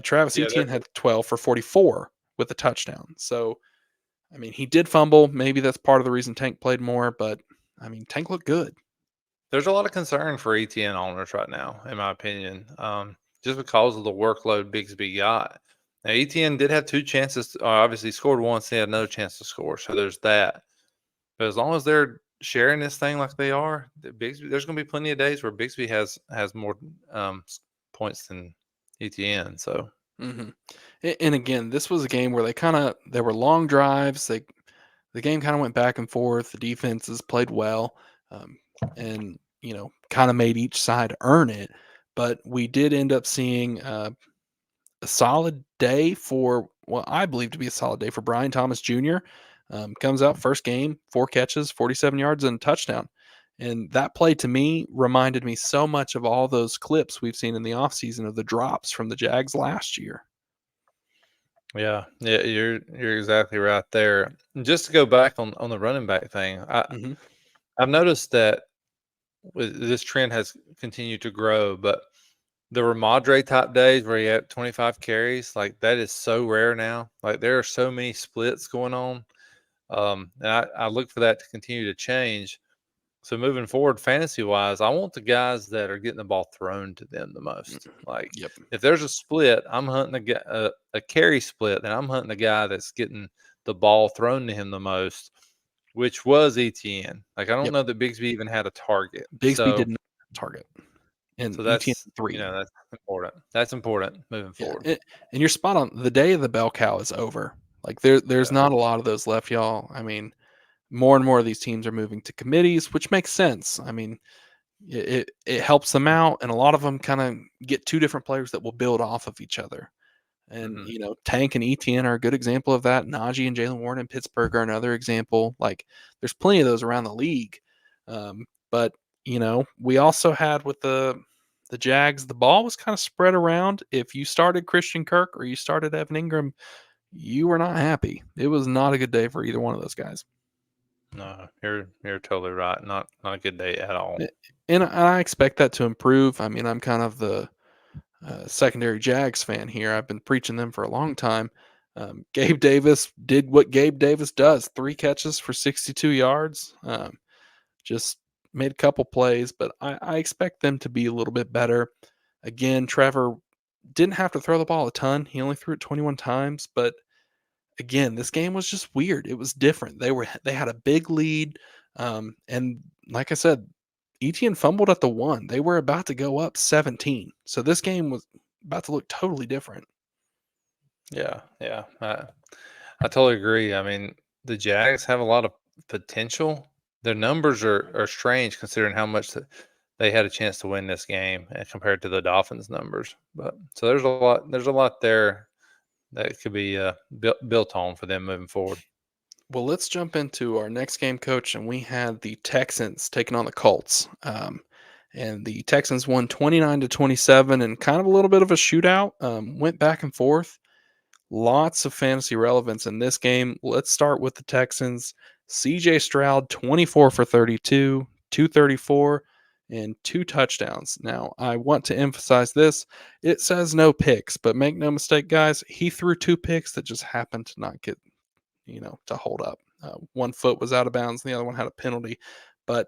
Travis Yeah, Etienne had 12 for 44 with a touchdown. So, I mean, he did fumble. Maybe that's part of the reason Tank played more, but I mean, Tank looked good. there's a lot of concern for ETN owners right now, in my opinion, just because of the workload Bigsby got. Now, ETN did have 2 chances. Obviously, scored once. He had another chance to score, so there's that. But as long as they're sharing this thing like they are, Bigsby, there's going to be plenty of days where Bigsby has more points than ETN. So hmm And again, this was a game where there were long drives. The game kind of went back and forth. The defenses played well, um, and kind of made each side earn it. But we did end up seeing a solid day for what I believe to be a solid day for Brian Thomas Jr. Comes out first game, 4 catches, 47 yards, and a touchdown. And that play to me reminded me so much of all those clips we've seen in the offseason of the drops from the Jags last year. yeah, you're exactly right there. And just to go back on the running back thing, hmm I've noticed that this trend has continued to grow, but the Ramadre type days where you have 25 carries, like, that is so rare now. Like, there are so many splits going on. And I look for that to continue to change. So moving forward, fantasy wise, I want the guys that are getting the ball thrown to them the most. Like, Yep. if there's a split, I'm hunting a carry split, and I'm hunting the guy that's getting the ball thrown to him the most, which was ETN. Like, I don't Yep. know that Bigsby even had a target. Bigsby did not target, and So ETN that's, 3. that's important. That's important moving Yeah, forward. and you're spot on. The day of the bell cow is over. Like there's Yeah. not a lot of those left, y'all. I mean, more and more of these teams are moving to committees, which makes sense. I mean, it helps them out, and a lot of them kind of get two different players that will build off of each other. And Hmm. Tank and ETN are a good example of that. Najee and Jalen Warren in Pittsburgh are another example. Like there's plenty of those around the league. But we also had with the Jags, the ball was kind of spread around. If you started Christian Kirk or you started Evan Ingram, you were not happy. It was not a good day for either one of those guys. No, you're totally right. Not a good day at all. A- And I expect that to improve. I mean, I'm kind of the secondary Jags fan here. I've been preaching them for a long time. Gabe Davis did what Gabe Davis does: 3 catches for 62 yards. Just made a couple plays, but I expect them to be a little bit better. Again, Trevor didn't have to throw the ball a ton. He only threw it 21 times, but again, this game was just weird. It was different. They had a big lead, and like I said, ETN fumbled at the 1. They were about to go up 17. So this game was about to look totally different. Yeah, yeah. I totally agree. I mean, the Jags have a lot of potential. Their numbers are strange considering how much they had a chance to win this game compared to the Dolphins' numbers. But so there's a lot there that could be built on for them moving forward. Well, let's jump into our next game, Coach, and we had the Texans taking on the Colts. And the Texans won 29-27, and kind of a little bit of a shootout. Went back and forth. Lots of fantasy relevance in this game. Let's start with the Texans. CJ Stroud, 24 for 32, 234, and 2 touchdowns. Now, I want to emphasize this. It says no picks, but make no mistake, guys, he threw 2 picks that just happened to not get, to hold up. One foot was out of bounds, and the other one had a penalty. But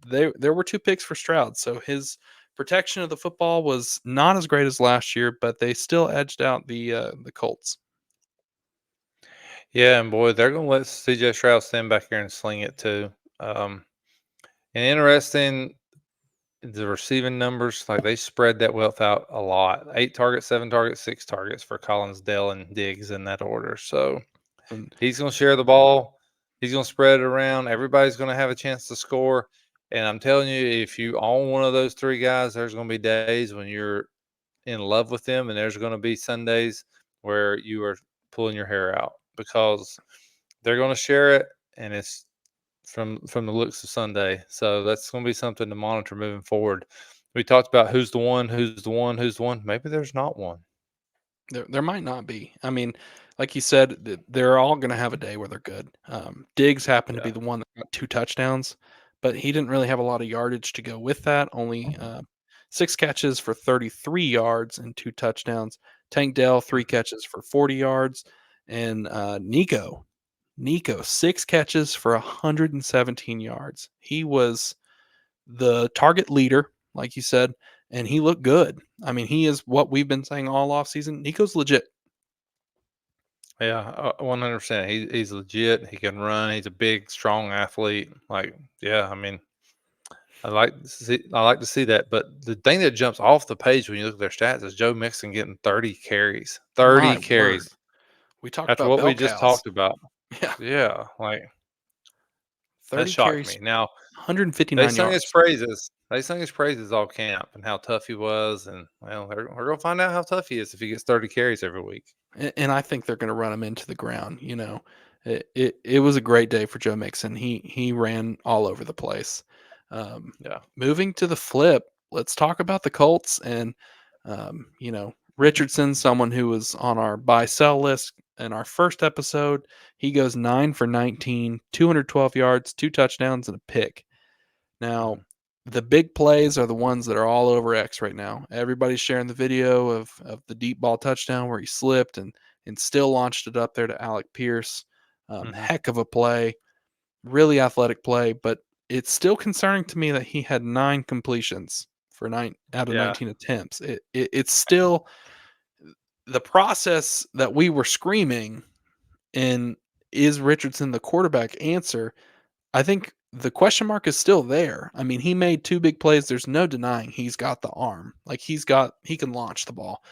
there were 2 picks for Stroud, so his protection of the football was not as great as last year, but they still edged out the Colts. Yeah, and boy, they're gonna let CJ Stroud stand back here and sling it too. Um, and interesting, the receiving numbers, like they spread that wealth out a lot. 8 targets, 7 targets, 6 targets for Collins, Dell, and Diggs in that order. So And he's going to share the ball. He's going to spread it around. Everybody's going to have a chance to score. And I'm telling you, if you own one of those 3 guys, there's going to be days when you're in love with them, and there's going to be Sundays where you are pulling your hair out because they're going to share it, and it's from the looks of Sunday. So that's going to be something to monitor moving forward. We talked about who's the one, who's the one, who's the one. Maybe there's not one. there might not be. I mean, like you said, they're all going to have a day where they're good. Diggs happened to be Yeah. the one that got 2 touchdowns, but he didn't really have a lot of yardage to go with that. Only 6 catches for 33 yards and 2 touchdowns. Tank Dell 3 Mhm. catches for 40 yards, and Nico 6 catches for 117 yards. He was the target leader, like you said, and he looked good. I mean, he is what we've been saying all off season. Nico's legit. Yeah, 100%. He's legit. He can run. He's a big, strong athlete. Like, yeah, I mean, I like to see that. But the thing that jumps off the page when you look at their stats is Joe Mixon getting 30 carries. 30 My word. carries. We talked After about what bell we just cows. talked about. Yeah. Yeah, like that 30 shocked carries, me. Now, they 159 sung his yards. praises. They sung his praises all camp and how tough he was. And well, we're gonna find out how tough he is if he gets 30 carries every week. And I think they're going to run him into the ground. It was a great day for Joe Mixon. He ran all over the place. Um, Yeah. Moving to the flip, let's talk about the Colts and Richardson, someone who was on our buy sell list in our first episode. He goes 9 for 19, 212 yards, 2 touchdowns, and a pick. Now, Mhm. the big plays are the ones that are all over X right now. Everybody's sharing the video of the deep ball touchdown where he slipped and still launched it up there to Alec Pierce. Mhm. Heck of a play, really athletic play, but it's still concerning to me that he had 9 completions for 9 out of Yeah. 19 attempts. It's still the process that we were screaming in, is Richardson the quarterback answer? I think the question mark is still there. I mean, he made 2 big plays. There's no denying he's got the arm. Like he can launch the ball.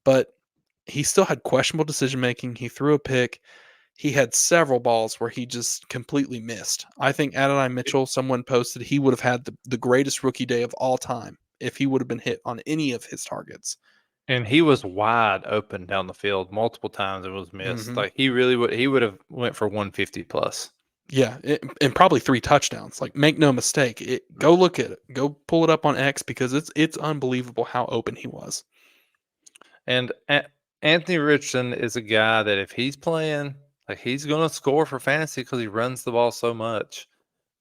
But he still had questionable decision making. He threw a pick. He had several balls where he just completely missed. I think Adonai Mitchell, someone posted, he would have had the greatest rookie day of all time if he would have been hit on any of his targets. And he was wide open down the field multiple times. It was missed. Hmm. Like he would have went for 150 plus. Yeah, and probably 3 touchdowns. Like, make no mistake. Go look at it. Go pull it up on X because it's unbelievable how open he was. And Anthony Richardson is a guy that if he's playing, like he's going to score for fantasy because he runs the ball so much.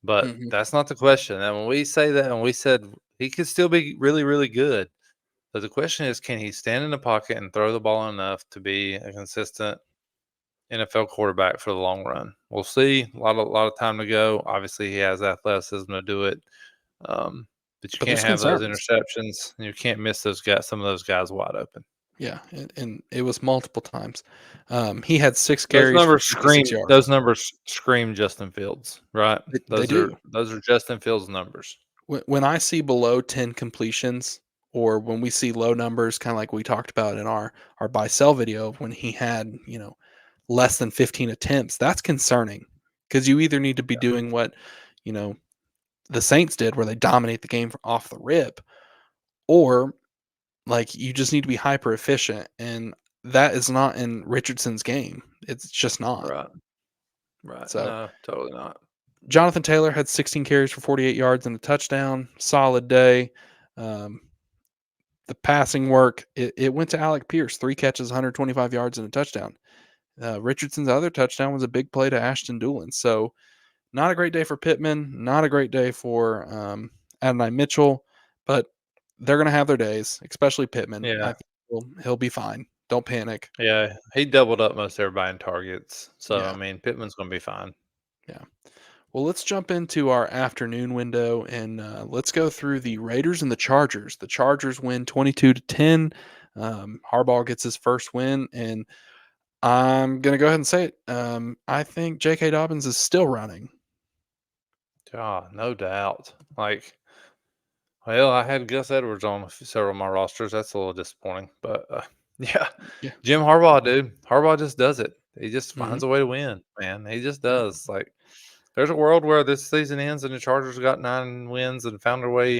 But Hmm. that's not the question. And when we say that, and we said he could still be really, really good. But the question is, can he stand in the pocket and throw the ball enough to be a consistent NFL quarterback for the long run? We'll see. A lot of time to go. Obviously, he has athleticism to do it. But you But can't there's have those concerns. interceptions. And you can't miss those guys. Some of those guys wide open. Yeah, and it was multiple times. He had 6 Those carries for numbers 56 scream. yards. Those numbers scream Justin Fields, right? They do. Those are Justin Fields numbers. When I see below 10 completions, or when we see low numbers, kind of like we talked about in our buy sell video, when he had less than 15 attempts, that's concerning because you either need to be doing what you know the Saints did, where they dominate the game off the rip, or like you just need to be hyper efficient, and that is not in Richardson's game. It's just not. Right. Right. So No, totally not. Jonathan Taylor had 16 carries for 48 yards and a touchdown. Solid day. Um, the passing work, it went to Alec Pierce, 3 catches, 125 yards and a touchdown. Richardson's other touchdown was a big play to Ashton Doolin. So not a great day for Pittman. Not a great day for Adonai Mitchell, but they're going to have their days, especially Pittman. I Yeah. think he'll be fine. Don't panic. Yeah. He doubled up most everybody in targets. So, I Yeah, mean, Pittman's going to be fine. yeah. Well, let's jump into our afternoon window and let's go through the Raiders and the Chargers. The Chargers win 22-10. Harbaugh gets his first win, and I'm gonna go ahead and say it. I think J.K. Dobbins is still running. Yeah, no doubt. Like, well, I had Gus Edwards on several of my rosters. That's a little disappointing, but yeah, Yeah. Jim Harbaugh, dude. Harbaugh just does it. He just Hmm. finds a way to win, man. He just Yeah. does. Like, there's a world where this season ends and the Chargers got 9 wins and found their way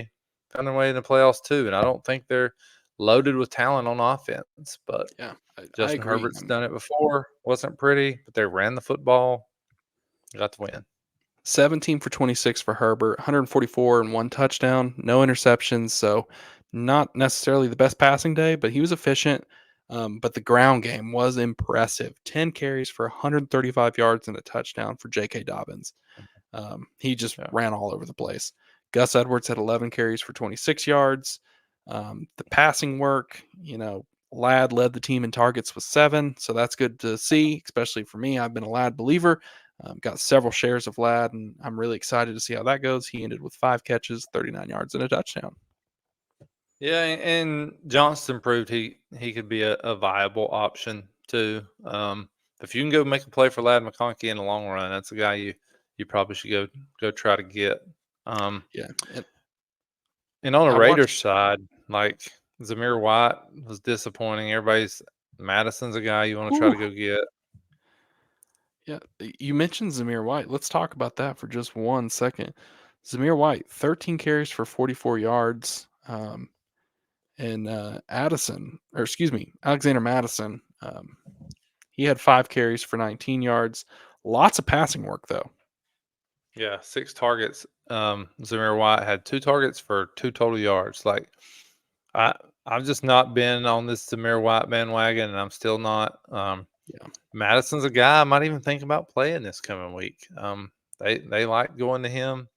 in the playoffs too. And I don't think they're loaded with talent on offense, but Yeah. I Justin agree. Herbert's done it before. Wasn't pretty, but they ran the football, got the win. 17 for 26 for Herbert, 144 and one touchdown, no interceptions. So, not necessarily the best passing day, but he was efficient. But the ground game was impressive. 10 carries for 135 yards and a touchdown for J.K. Dobbins. He just Yeah. ran all over the place. Gus Edwards had 11 carries for 26 yards. The passing work, Ladd led the team in targets with 7, so that's good to see, especially for me. I've been a Ladd believer. Got several shares of Ladd, and I'm really excited to see how that goes. He ended with 5 catches, 39 yards, and a touchdown. Yeah, and Johnston proved he could be a viable option too. If you can go make a play for Ladd McConkey in the long run, that's a guy you probably should go try to get. Um, Yeah, and and on the I Raiders watched. side, like Zamir White was disappointing. Everybody's Madison's a guy you want to try Whew, to go get. yeah, you mentioned Zamir White. Let's talk about that for just 1 second. Zamir White, 13 carries for 44 yards. And Addison, or excuse me, Alexander Madison, he had 5 carries for 19 yards. Lots of passing work, though. Yeah, 6 targets. Zamir White had 2 targets for 2 total yards. Like I I've just not been on this Zamir White bandwagon, and I'm still not. Yeah, Madison's a guy I might even think about playing this coming week. They like going to him,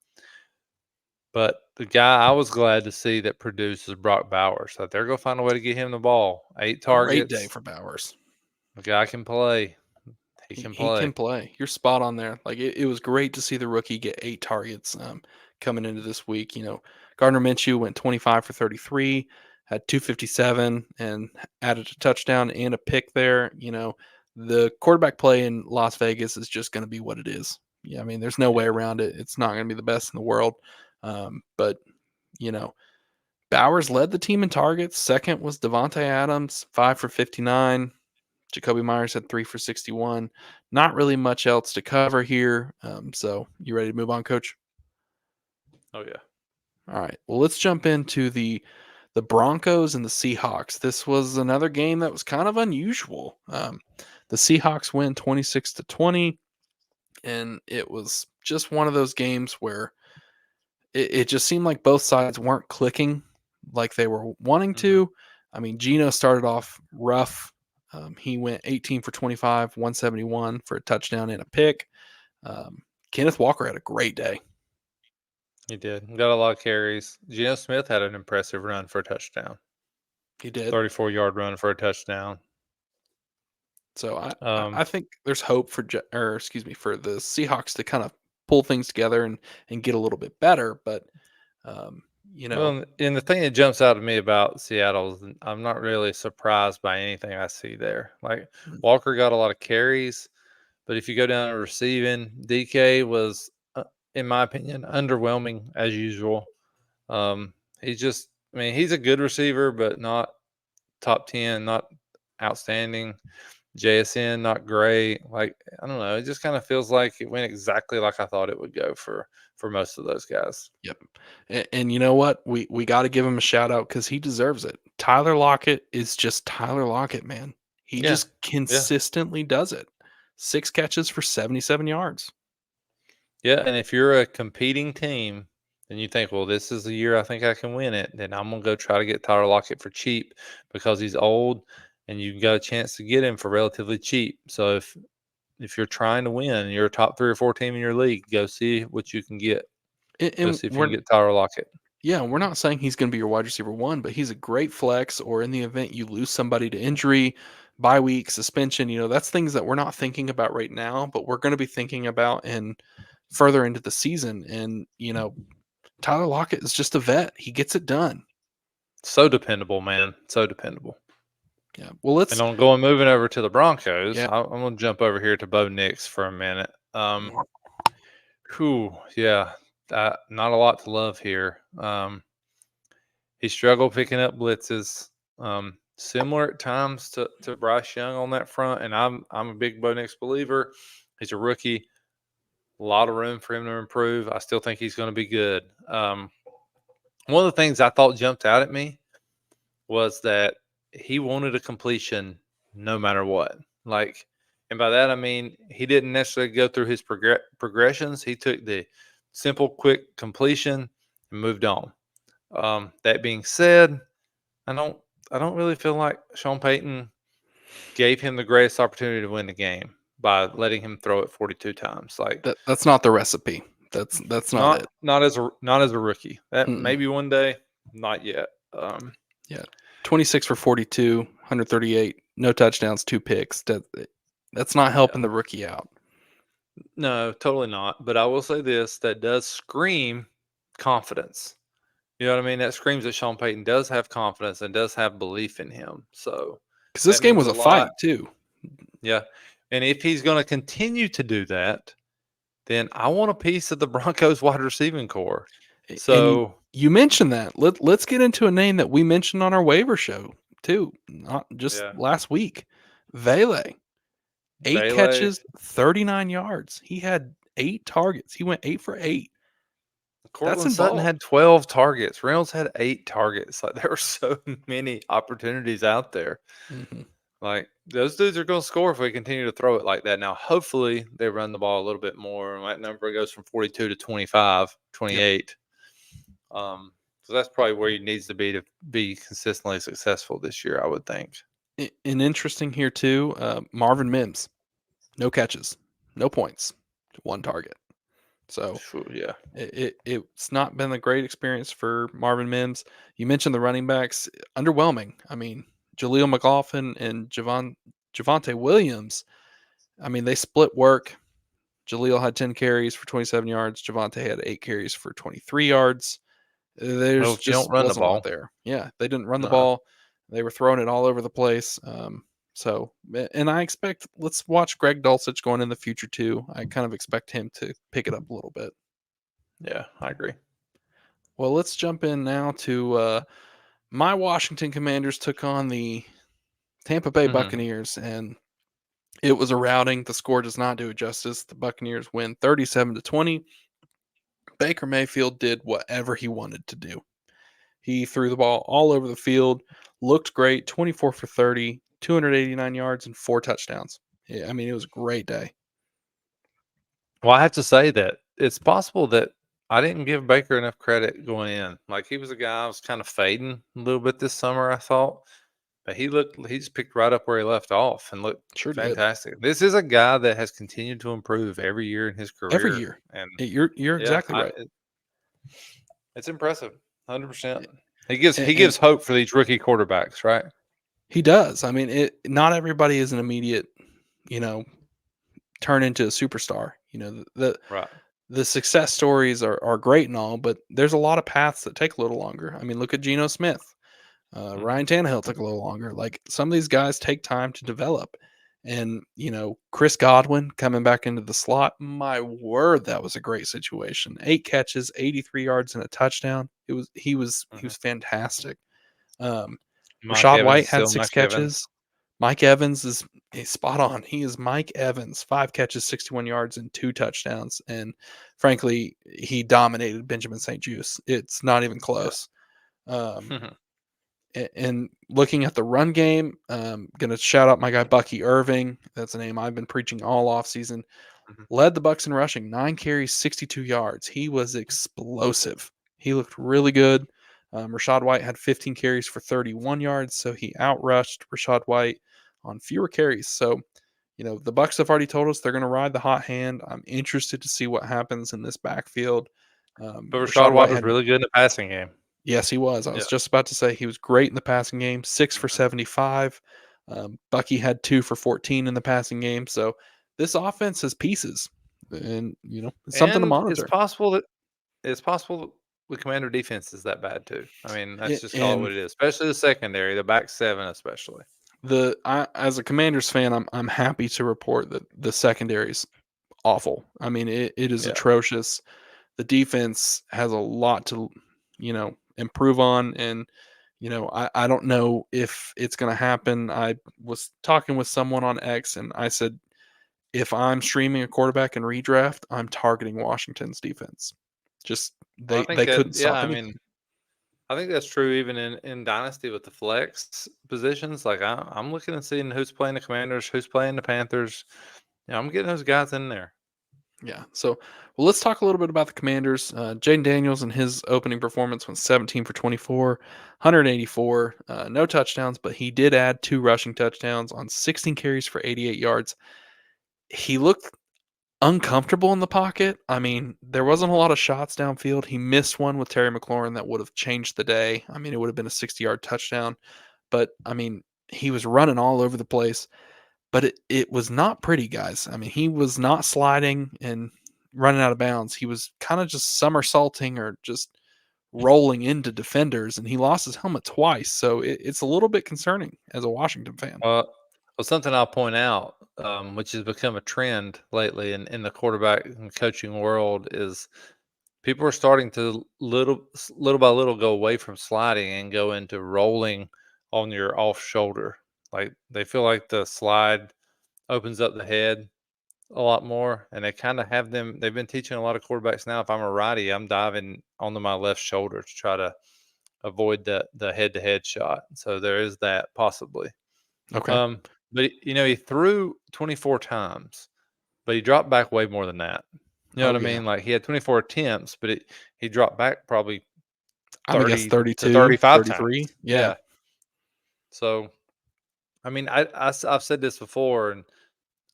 but the guy I was glad to see that produced is Brock Bowers. So they're gonna find a way to get him the ball. Eight great day targets. for Bowers. The guy can play. He can He can play. play. You're spot on there. Like it was great to see the rookie get 8 targets coming into this week. Gardner Minshew went 25 for 33, had 257, and added a touchdown and a pick there. The quarterback play in Las Vegas is just going to be what it is. Yeah, I mean, there's no way Yeah. around it. It's not going to be the best in the world. But you know, Bowers led the team in targets. Second was Devontae Adams, 5 for 59. Jacoby Myers had 3 for 61. Not really much else to cover here. So you ready to move on, Coach? Oh yeah. All right. Well, let's jump into the Broncos and the Seahawks. This was another game that was kind of unusual. The Seahawks win 26-20, and it was just one of those games where it just seemed like both sides weren't clicking like they were wanting Hmm. to. I mean, Gino started off rough. He went 18 for 25, 171 for a touchdown and a pick. Um, Kenneth Walker had a great day. He did. Got a lot of carries. Geno Smith had an impressive run for a touchdown. He did. 34-yard run for a touchdown. So Um, I think there's hope for for the Seahawks to kind of pull things together and get a little bit better. But um, you know, well, and the thing that jumps out at me about Seattle is I'm not really surprised by anything I see there. Like mm, Walker got a lot of carries, but if you go down to receiving, DK was, in my opinion, underwhelming as usual. He's just, I mean, he's a good receiver, but not top 10, not outstanding. JSN, not great. Like, I don't know. It just kind of feels like it went exactly like I thought it would go for most of those guys. yep. And you know what? We got to give him a shout out because he deserves it. Tyler Lockett is just Tyler Lockett, man. He Yeah. just Yeah. consistently does it. 6 catches for 77 yards. Yeah. And if you're a competing team and you think, well, this is the year I think I can win it, then I'm going to go try to get Tyler Lockett for cheap because he's old and you got a chance to get him for relatively cheap. So if you're trying to win, you're a top 3 or 4 team in your league, go see what you can get. Go And see if you can we're get Tyler Lockett. Yeah, we're not saying he's going to be your wide receiver one, but he's a great flex. Or in the event you lose somebody to injury, bye week, suspension, that's things that we're not thinking about right now, but we're going to be thinking about in further into the season. And, Tyler Lockett is just a vet. He gets it done. So dependable, man. So dependable. Yeah. Well, And on moving over to the Broncos, yeah. I'm going to jump over here to Bo Nix for a minute. Yeah, not a lot to love here. He struggled picking up blitzes. Similar at times to Bryce Young on that front, and I'm a big Bo Nix believer. He's a rookie, a lot of room for him to improve. I still think he's going to be good. One of the things I thought jumped out at me was that he wanted a completion no matter what. Like, and by that I mean he didn't necessarily go through his progressions. He took the simple, quick completion and moved on. That being said, I don't really feel like Sean Payton gave him the greatest opportunity to win the game by letting him throw it 42 times. Like that's not the recipe. That's not it. Not as a rookie. That Mm-mm. maybe one day, not yet. Yeah, 26 for 42, 138, no touchdowns, 2 picks. That's not helping the rookie out. No, totally not. But I will say this: that does scream confidence. You know what I mean? That screams that Sean Payton does have confidence and does have belief in him. So Because this game was a fight too. Yeah, and if he's going to continue to do that, then I want a piece of the Broncos wide receiving core. So and you mentioned that. Let's get into a name that we mentioned on our waiver show too, not just last week. Vele. 8 catches, 39 yards. He had 8 targets. He went 8 for 8. Cortland Sutton had 12 targets. Reynolds had 8 targets. Like there were so many opportunities out there. Mm-hmm. Like those dudes are going to score if we continue to throw it like that. Now, hopefully they run the ball a little bit more. And that number goes from 42 to 25, 28. Yep. So that's probably where he needs to be consistently successful this year, I would think. And interesting here too, Marvin Mims, no catches, no points, 1 target. So yeah, it's not been a great experience for Marvin Mims. You mentioned the running backs, underwhelming. I mean, Jaleel McLaughlin and Javonte Williams. I mean, they split work. Jaleel had 10 carries for 27 yards. Javonte had 8 carries for 23 yards. There's just wasn't a lot there. Yeah, they didn't run the ball. They were throwing it all over the place. And I expect, let's watch Greg Dulcich going in the future too. I kind of expect him to pick it up a little bit. Yeah, I agree. Well, let's jump in now to my Washington Commanders took on the Tampa Bay Buccaneers, and it was a routing. The score does not do it justice. The Buccaneers win 37-20. Baker Mayfield did whatever he wanted to do. He threw the ball all over the field, looked great, 24 for 30, 289 yards, and 4 touchdowns. Yeah, I mean, it was a great day. Well, I have to say that it's possible that I didn't give Baker enough credit going in. Like he was a guy I was kind of fading a little bit this summer, I thought. But he just picked right up where he left off and looked fantastic. This is a guy that has continued to improve every year in his career. Every year. And you're exactly right. It's impressive. 100%. He gives hope for these rookie quarterbacks, right? He does. I mean, not everybody is an immediate, turn into a superstar. The success stories are great and all, but there's a lot of paths that take a little longer. I mean, look at Geno Smith. Ryan Tannehill took a little longer. Like some of these guys take time to develop. And, Chris Godwin coming back into the slot, my word, that was a great situation. 8 catches, 83 yards and a touchdown. He was fantastic. Rashad White had 6 catches. Mike Evans is spot on. He is Mike Evans, 5 catches, 61 yards and 2 touchdowns. And frankly, he dominated Benjamin St-Juste. It's not even close. And looking at the run game, going to shout out my guy Bucky Irving. That's a name I've been preaching all offseason. Led the Bucs in rushing, 9 carries, 62 yards. He was explosive. He looked really good. Rashad White had 15 carries for 31 yards, so he outrushed Rashad White on fewer carries. So, the Bucs have already told us they're going to ride the hot hand. I'm interested to see what happens in this backfield. But Rashad White was really good in the passing game. Yes, he was. I was just about to say he was great in the passing game, 6 for 75. Bucky had 2 for 14 in the passing game. So this offense has pieces. and it's something to And monitor. it's possible that the Commander defense is that bad too. I mean, that's just call it And what it is, especially the secondary, the back seven especially. as a Commanders fan, I'm happy to report that the secondary's awful. I mean, it is Yeah. atrocious. The defense has a lot to improve on, and I don't know if it's going to happen. I was talking with someone on X, and I said, if I'm streaming a quarterback in redraft, I'm targeting Washington's defense. Just Well, I think they that couldn't yeah, stop I anything. mean, I think that's true even in Dynasty with the flex positions. Like I'm looking and seeing who's playing the Commanders, who's playing the Panthers. Yeah, I'm getting those guys in there. Yeah. So, well, let's talk a little bit about the Commanders. Jaden Daniels in his opening performance went 17 for 24, 184, no touchdowns, but he did add 2 rushing touchdowns on 16 carries for 88 yards. He looked uncomfortable in the pocket. I mean, there wasn't a lot of shots downfield. He missed one with Terry McLaurin that would have changed the day. I mean, it would have been a 60-yard touchdown. But I mean, he was running all over the place. But it was not pretty, guys. I mean, he was not sliding and running out of bounds. He was kind of just somersaulting or just rolling into defenders, and he lost his helmet twice. So it's a little bit concerning as a Washington fan. Well, something I'll point out, which has become a trend lately in the quarterback and coaching world, is people are starting to little by little go away from sliding and go into rolling on your off shoulder. Like they feel like the slide opens up the head a lot more, and they kind of have them. They've been teaching a lot of quarterbacks now. If I'm a righty, I'm diving onto my left shoulder to try to avoid the head to head shot. So there is that possibly. Okay. Um, but he threw 24 times, but he dropped back way more than that. You know what Oh I yeah. mean? Like he had 24 attempts, but he dropped back probably I'm gonna guess 30 to 32, 35 33. times. Yeah. Yeah. So I mean, I've said this before, and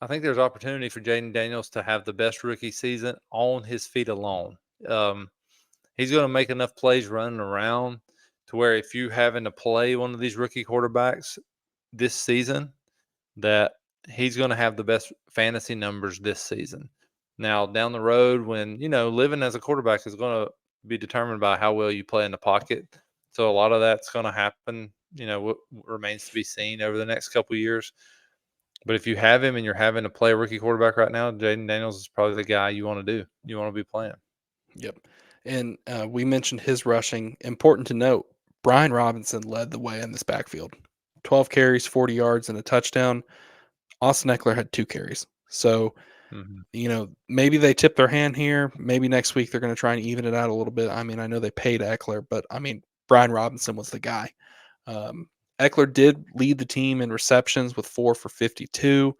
I think there's opportunity for Jaden Daniels to have the best rookie season on his feet alone. Um, he's going to make enough plays running around to where if you having to play one of these rookie quarterbacks this season, that he's going to have the best fantasy numbers this season. Now, down the road, when living as a quarterback is going to be determined by how well you play in the pocket. So a lot of that's going to happen. What remains to be seen over the next couple of years. But if you have him and you're having to play a rookie quarterback right now, Jaden Daniels is probably the guy you want to do. You want to be playing. Yep. And we mentioned his rushing. Important to note, Brian Robinson led the way in this backfield. 12 carries, 40 yards, and a touchdown. Austin Eckler had 2 carries. So, Hmm. maybe they tip their hand here. Maybe next week they're going to try and even it out a little bit. I mean, I know they paid Eckler, but I mean, Brian Robinson was the guy. Um, Eckler did lead the team in receptions with 4 for 52.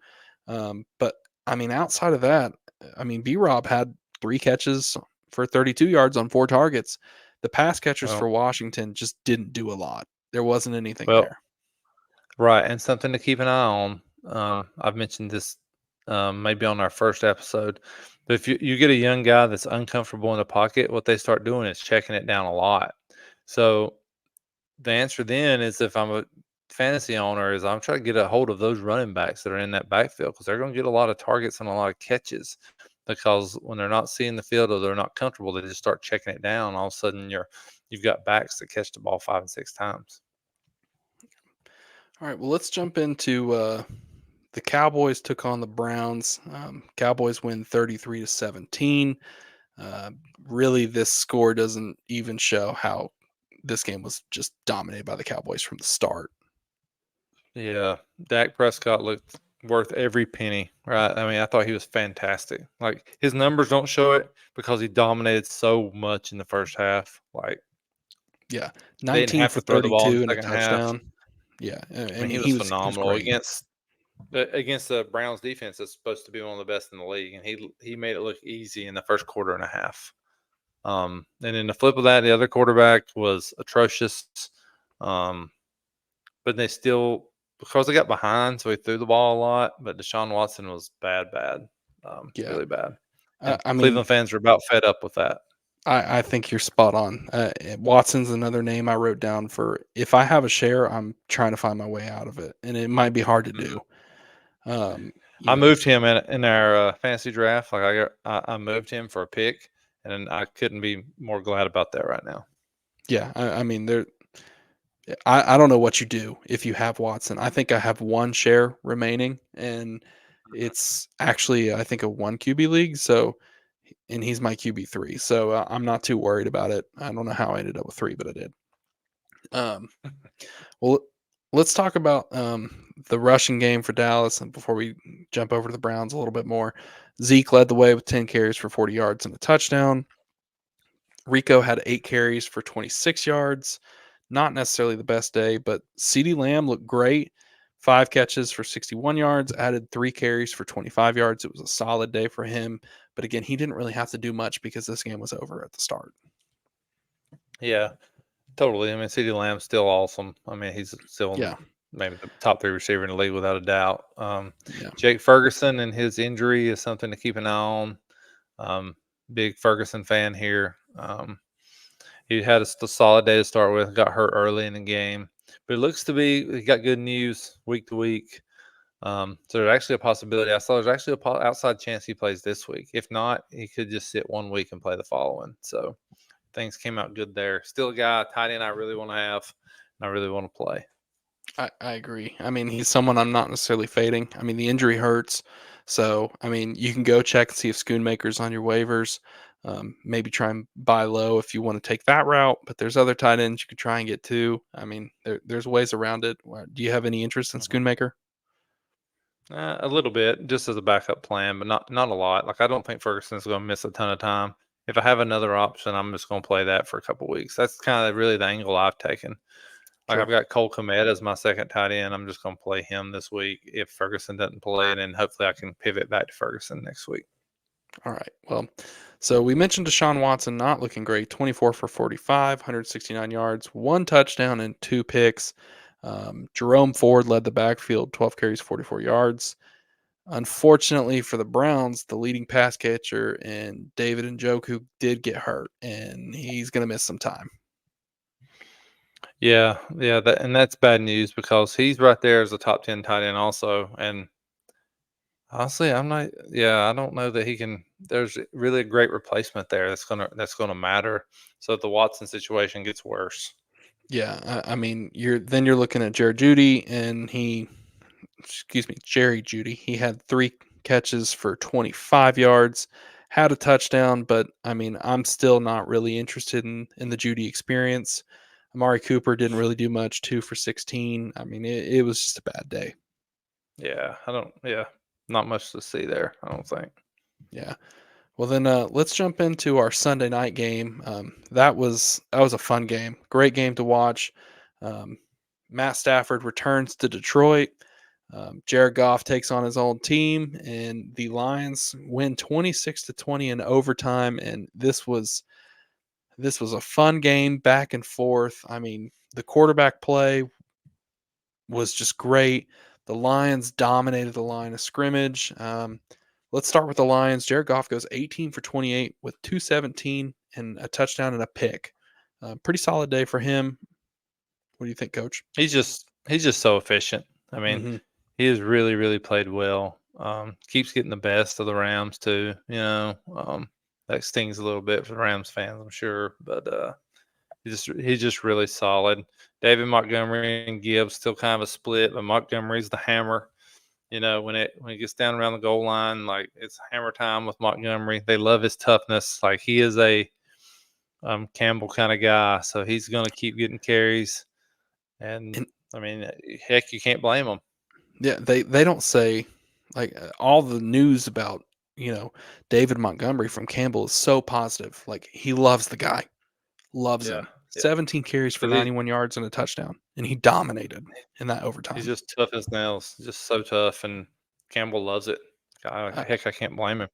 But I mean, outside of that, I mean, B Rob had 3 catches for 32 yards on 4 targets. The pass catchers Well, for Washington just didn't do a lot. There wasn't anything well, there. right, and something to keep an eye on. I've mentioned this maybe on our first episode, but if you get a young guy that's uncomfortable in the pocket, what they start doing is checking it down a lot. So the answer then is, if I'm a fantasy owner, is I'm trying to get a hold of those running backs that are in that backfield, because they're going to get a lot of targets and a lot of catches, because when they're not seeing the field or they're not comfortable, they just start checking it down. All of a sudden, you've got backs that catch the ball 5 and 6 times. All right, well, let's jump into the Cowboys took on the Browns. Cowboys win 33-17. Uh, Really, this score doesn't even show how this game was just dominated by the Cowboys from the start. Yeah, Dak Prescott looked worth every penny, right? I mean, I thought he was fantastic. Like, his numbers don't show it because he dominated so much in the first half. Like, Yeah, they didn't 19 have for to throw the ball in the 32 and a second half. touchdown. Yeah, I I mean, he mean, was he was phenomenal great. against the Browns defense that's supposed to be one of the best in the league, and he made it look easy in the first quarter and a half. And in the flip of that, the other quarterback was atrocious. Um, but they still, because they got behind, so he threw the ball a lot. But Deshaun Watson was bad, Yeah, really bad. And I mean, Cleveland fans are about fed up with that. I think you're spot on. Watson's another name I wrote down for if I have a share, I'm trying to find my way out of it, and it might be hard to Mhm. do. I Yeah. moved him in our fantasy draft. Like I moved him for a pick, and I couldn't be more glad about that right now. Yeah. I mean, I don't know what you do if you have Watson. I think I have one share remaining, and it's actually, I think, a one QB league. So, and he's my QB3. So I'm not too worried about it. I don't know how I ended up with three, but I did. Um, well, let's talk about the rushing game for Dallas. And before we jump over to the Browns a little bit more, Zeke led the way with 10 carries for 40 yards and a touchdown. Rico had 8 carries for 26 yards. Not necessarily the best day, but CeeDee Lamb looked great. 5 catches for 61 yards, added 3 carries for 25 yards. It was a solid day for him. But again, he didn't really have to do much because this game was over at the start. Yeah, totally. I mean, CeeDee Lamb's still awesome. I mean, he's still Yeah. maybe the top 3 receiver in the league without a doubt. Yeah. Jake Ferguson and his injury is something to keep an eye on. Um, Big Ferguson fan here. He had a solid day to start with. Got hurt early in the game, but it looks to be he got good news week to week. So there's actually a possibility. I saw there's actually a outside chance he plays this week. If not, he could just sit 1 week and play the following. So things came out good there. Still a guy, tight end I really want to have, and I really want to play. I agree. I mean, he's someone I'm not necessarily fading. I mean, the injury hurts. So, I mean, you can go check and see if Schoonmaker's on your waivers. Maybe try and buy low if you want to take that route. But there's other tight ends you could try and get too. I mean, there's ways around it. Do you have any interest in Mhm. Schoonmaker? A little bit, just as a backup plan, but not a lot. Like I don't think Ferguson's going to miss a ton of time. If I have another option, I'm just going to play that for a couple weeks. That's kind of really the angle I've taken. Like I've Sure. got Cole Kmet as my second tight end. I'm just going to play him this week if Ferguson doesn't play, and then hopefully I can pivot back to Ferguson next week. All right. Well, so we mentioned Deshaun Watson not looking great 24 for 45, 169 yards, 1 touchdown, and 2 picks. Jerome Ford led the backfield, 12 carries, 44 yards. Unfortunately for the Browns, the leading pass catcher and David Njoku did get hurt, and he's going to miss some time. Yeah, and that's bad news because he's right there as a top 10 tight end also. And honestly, I'm not. Yeah, I don't know that he can. There's really a great replacement there that's gonna matter. So if the Watson situation gets worse. Yeah, I mean, you're looking at Jared Judy, and excuse me, Jerry Judy. He had 3 catches for 25 yards, had a touchdown, but I mean, I'm still not really interested in the Judy experience. Amari Cooper didn't really do much, 2 for 16. I mean, it was just a bad day. Yeah, I don't. Yeah, not much to see there. I don't think. Yeah. Well, then let's jump into our Sunday night game. That was a fun game, great game to watch. Um, Matt Stafford returns to Detroit. Jared Goff takes on his old team, and the Lions win 26-20 in overtime. And this was a fun game, back and forth. I mean, the quarterback play was just great. The Lions dominated the line of scrimmage. Let's start with the Lions. Jared Goff goes 18 for 28 with 217 and a touchdown and a pick. Pretty solid day for him. What do you think, Coach? He's just so efficient. I mean, Hmm. he has really played well. Keeps getting the best of the Rams too. That stings a little bit for the Rams fans, I'm sure, but he's just really solid. David Montgomery and Gibbs still kind of a split, but Montgomery's the hammer. When it gets down around the goal line, like it's hammer time with Montgomery. They love his toughness. Like he is a Campbell kind of guy, so he's going to keep getting carries. And And I mean, heck, you can't blame him. yeah, they don't say like all the news about David Montgomery from Campbell is so positive. Like he loves the guy, loves Yeah, him. yeah, 17 carries for because 91 yards and a touchdown, and he dominated in that he's overtime. just tough as nails, just so tough, and Campbell loves it. I, Heck, I can't blame him.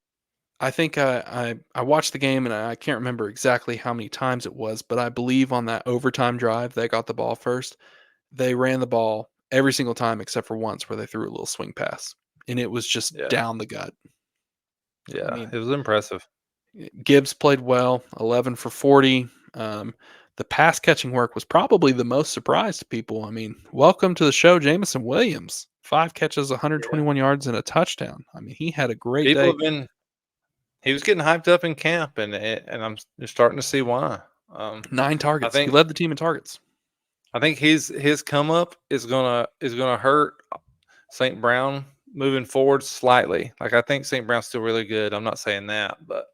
I think I watched the game and I can't remember exactly how many times it was, but I believe on that overtime drive they got the ball first. They ran the ball every single time except for once where they threw a little swing pass, and it was just Yeah, down the gut. I yeah, mean, it was impressive. Gibbs played well, 11 for 40. The pass catching work was probably the most surprise to people. I mean, welcome to the show, Jamison Williams. 5 catches, Yeah. 121 yards, and a touchdown. I mean, he had a great People day. have been he was getting hyped up in camp, and I'm just starting to see why. Um, 9 I targets. He think led the team in targets. I think his come up is gonna hurt St. Brown moving forward slightly. Like I think St. Brown's still really good. I'm not saying that, but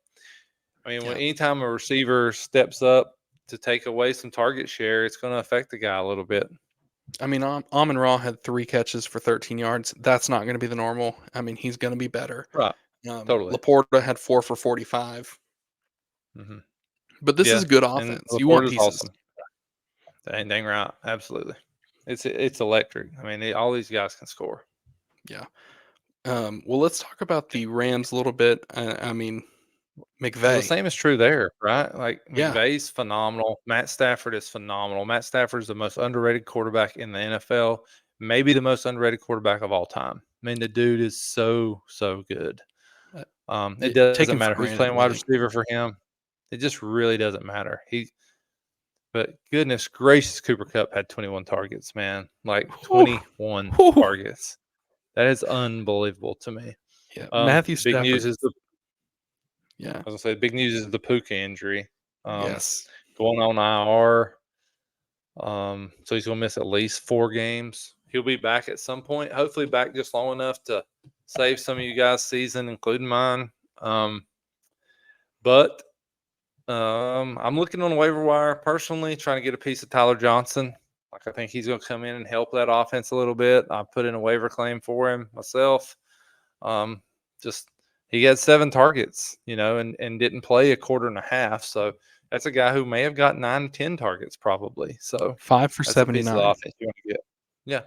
I mean, when Yeah. anytime a receiver steps up to take away some target share, it's going to affect the guy a little bit. I mean, Amon Ra had 3 catches for 13 yards. That's not gonna be the normal. I mean, he's gonna be better. Right. Totally. Laporta had 4 for 45. Hmm. But this is Yeah. a good And offense. You want Laporte is pieces. awesome. Dang right. Absolutely. It's electric. I mean, all these guys can score. Yeah. Well, let's talk about the Rams a little bit. I mean, Well, the McVay. same is true there, right? Like Yeah. McVay's phenomenal. Matt Stafford is phenomenal. Matt Stafford is the most underrated quarterback in the NFL, maybe the most underrated quarterback of all time. I mean, the dude is so good. Uh, It doesn't Taken for matter who's granted, playing wide really. receiver for him. It just really doesn't matter. But goodness gracious, Cooper Cup had 21 targets, man. Like Whew, 21 whew. targets. That is unbelievable to me. Yeah. Matthew Big news Stafford. is Yeah. I was gonna say big news is the Puka injury. Um, Yes. going on IR. So he's gonna miss at least 4 games. He'll be back at some point. Hopefully back just long enough to save some of you guys' season, including mine. Um, but I'm looking on the waiver wire personally, trying to get a piece of Tyler Johnson. Like I think he's going to come in and help that offense a little bit. I put in a waiver claim for him myself. Um, just he had 7 targets, and didn't play a quarter and a half. So that's a guy who may have got 9 to 10 targets probably. So 5 for that's a piece of the 79. offense you want to get. Yeah,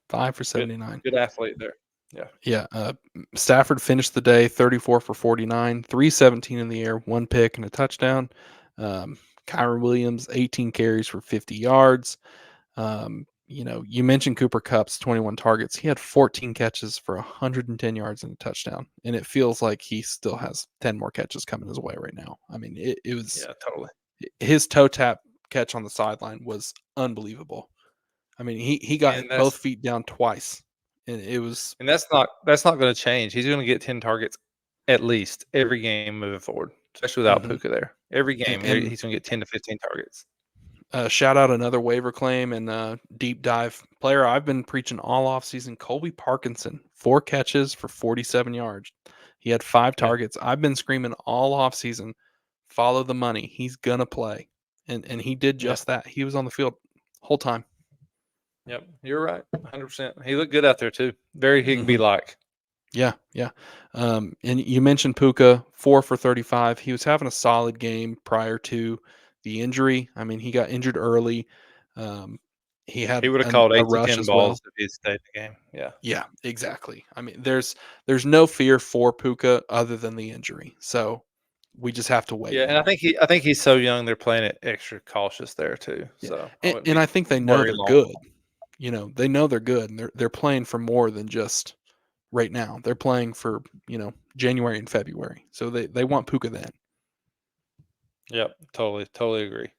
5 for good, 79. good athlete there. Yeah, Yeah. Stafford finished the day 34 for 49, 317 in the air, 1 pick and a touchdown. Kyron Williams, 18 carries for 50 yards. You mentioned Cooper Kupp's 21 targets. He had 14 catches for 110 yards and a touchdown. And it feels like he still has 10 more catches coming his way right now. I mean, it was yeah, totally. his toe tap catch on the sideline was unbelievable. I mean, he got And both that's feet down twice. And it was And that's not going to change. He's going to get 10 targets at least every game moving forward, especially without mhm. Puka there. Every game, And he's going to get 10 to 15 targets. shout out another waiver claim and deep dive player I've been preaching all off season. Colby Parkinson, 4 catches for 47 yards. He had 5 Yeah. targets. I've been screaming all off season, follow the money. He's gonna play, and he did Yeah. just that. He was on the field whole time. Yep. You're right. 100%. He looked good out there too. Very Hmm. Higby like. Yeah, yeah. And you mentioned Puka, 4 for 35. He was having a solid game prior to the injury. I mean, he got injured early. Um, he had He would have called a 8 to rush 10 as well. balls if he'd stayed in the game. Yeah. Yeah, exactly. I mean, there's no fear for Puka other than the injury. So we just have to wait Yeah, and I now. think he's so young they're playing it extra cautious there too. Yeah, So I and, wouldn't and be I think they know worried they're long. good. They know they're good, and they're playing for more than just right now. They're playing for January and February. So they want Puka then. Yep. Totally agree.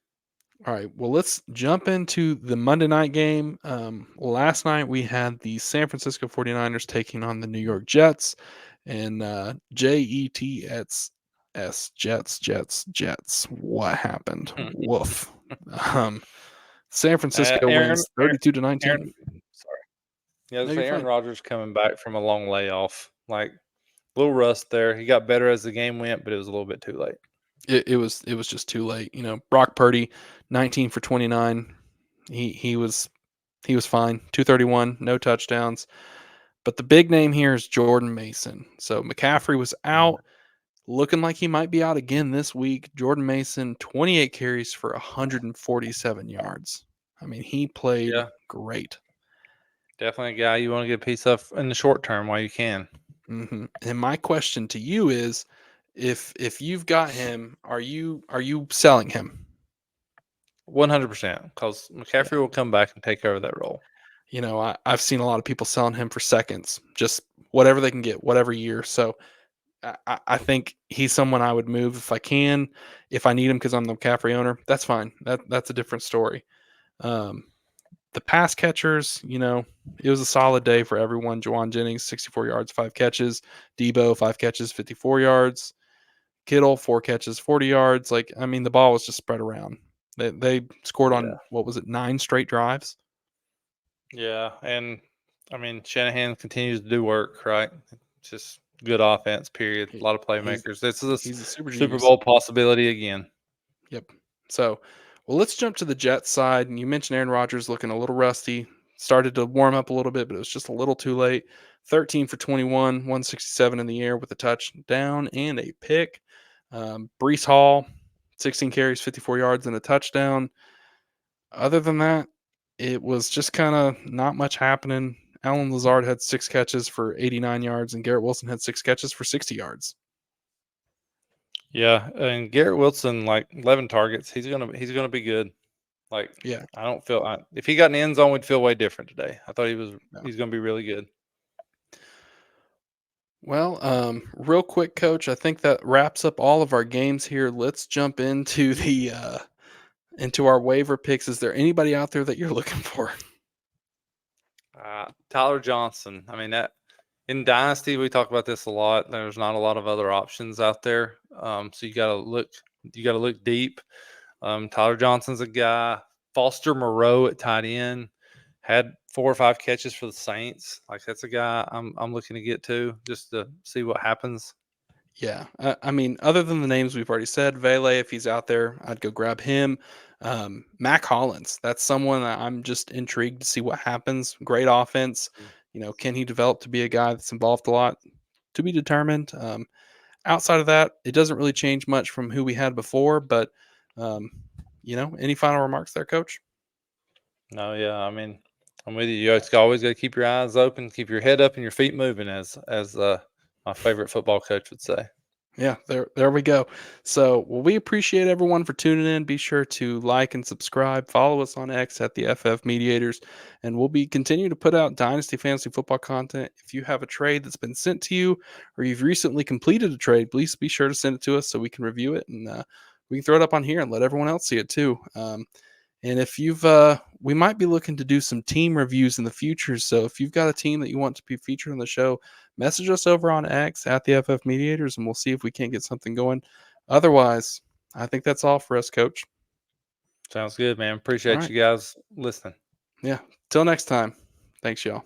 All right. Well, let's jump into the Monday night game. Last night we had the San Francisco 49ers taking on the New York Jets, and Jets. What happened? Woof. Um, San Francisco Aaron, wins 32 to Aaron, 19. sorry. Yeah, I No, was you're say Aaron fine. Rodgers coming back from a long layoff. Like little rust there. He got better as the game went, but it was a little bit too late. It was just too late. Brock Purdy, 19 for 29. He was fine. 231, no touchdowns. But the big name here is Jordan Mason. So McCaffrey was out, looking like he might be out again this week. Jordan Mason, 28 carries for 147 yards. I mean, he played Yeah, great. definitely a guy you want to get a piece of in the short term while you can. And my question to you is, if you've got him, are you selling him? 100%, because Yeah. McCaffrey will come back and take over that role. I've seen a lot of people selling him for seconds, just whatever they can get, whatever year. So I think he's someone I would move if I can. If I need him because I'm the McCaffrey owner, that's fine. That's a different story. Um, The pass catchers, it was a solid day for everyone. Juwan Jennings, 64 yards, 5 catches. Debo, 5 catches, 54 yards. Kittle, 4 catches, 40 yards. The ball was just spread around. They scored Yeah. on, what was it, 9 straight drives? Yeah. And Shanahan continues to do work, right? Just good offense, period. A He, lot of he's playmakers. This is a he's a super Super genius. Bowl possibility again. Yep. So, well, let's jump to the Jets side. And you mentioned Aaron Rodgers looking a little rusty. Started to warm up a little bit, but it was just a little too late. 13 for 21, 167 in the air with a touchdown and a pick. Brees Hall, 16 carries, 54 yards, and a touchdown. Other than that, it was just kind of not much happening. Alan Lazard had 6 catches for 89 yards, and Garrett Wilson had 6 catches for 60 yards. Yeah, and Garrett Wilson, like 11 targets. He's gonna be good. Like Yeah. I don't feel if he got an end zone, we'd feel way different today. I thought No. he's gonna be really good. Well, real quick, Coach, I think that wraps up all of our games here. Let's jump into the into our waiver picks. Is there anybody out there that you're looking for? Tyler Johnson. I mean that in Dynasty we talk about this a lot. There's not a lot of other options out there, so you got to look. You got to look deep. Tyler Johnson's a guy. Foster Moreau at tight end had 4 or 5 catches for the Saints. Like that's a guy I'm looking to get to just to see what happens. Yeah, other than the names we've already said, Vele, if he's out there, I'd go grab him. Mac Hollins, that's someone that I'm just intrigued to see what happens. Great offense. Can he develop to be a guy that's involved a lot? To be determined. Outside of that, it doesn't really change much from who we had before. But, any final remarks there, Coach? No, yeah, I'm with you. You always got to keep your eyes open, keep your head up, and your feet moving, as my favorite football coach would say. Yeah, there we go. So, well, we appreciate everyone for tuning in. Be sure to like and subscribe. Follow us on X at the FF Mediators, and we'll be continuing to put out Dynasty Fantasy Football content. If you have a trade that's been sent to you, or you've recently completed a trade, please be sure to send it to us so we can review it and we can throw it up on here and let everyone else see it too. And if we might be looking to do some team reviews in the future. So if you've got a team that you want to be featured on the show, message us over on X at the FF Mediators, and we'll see if we can't get something going. Otherwise, I think that's all for us, Coach. Sounds good, man. All Appreciate right. you guys listening. Yeah. Till next time. Thanks, y'all.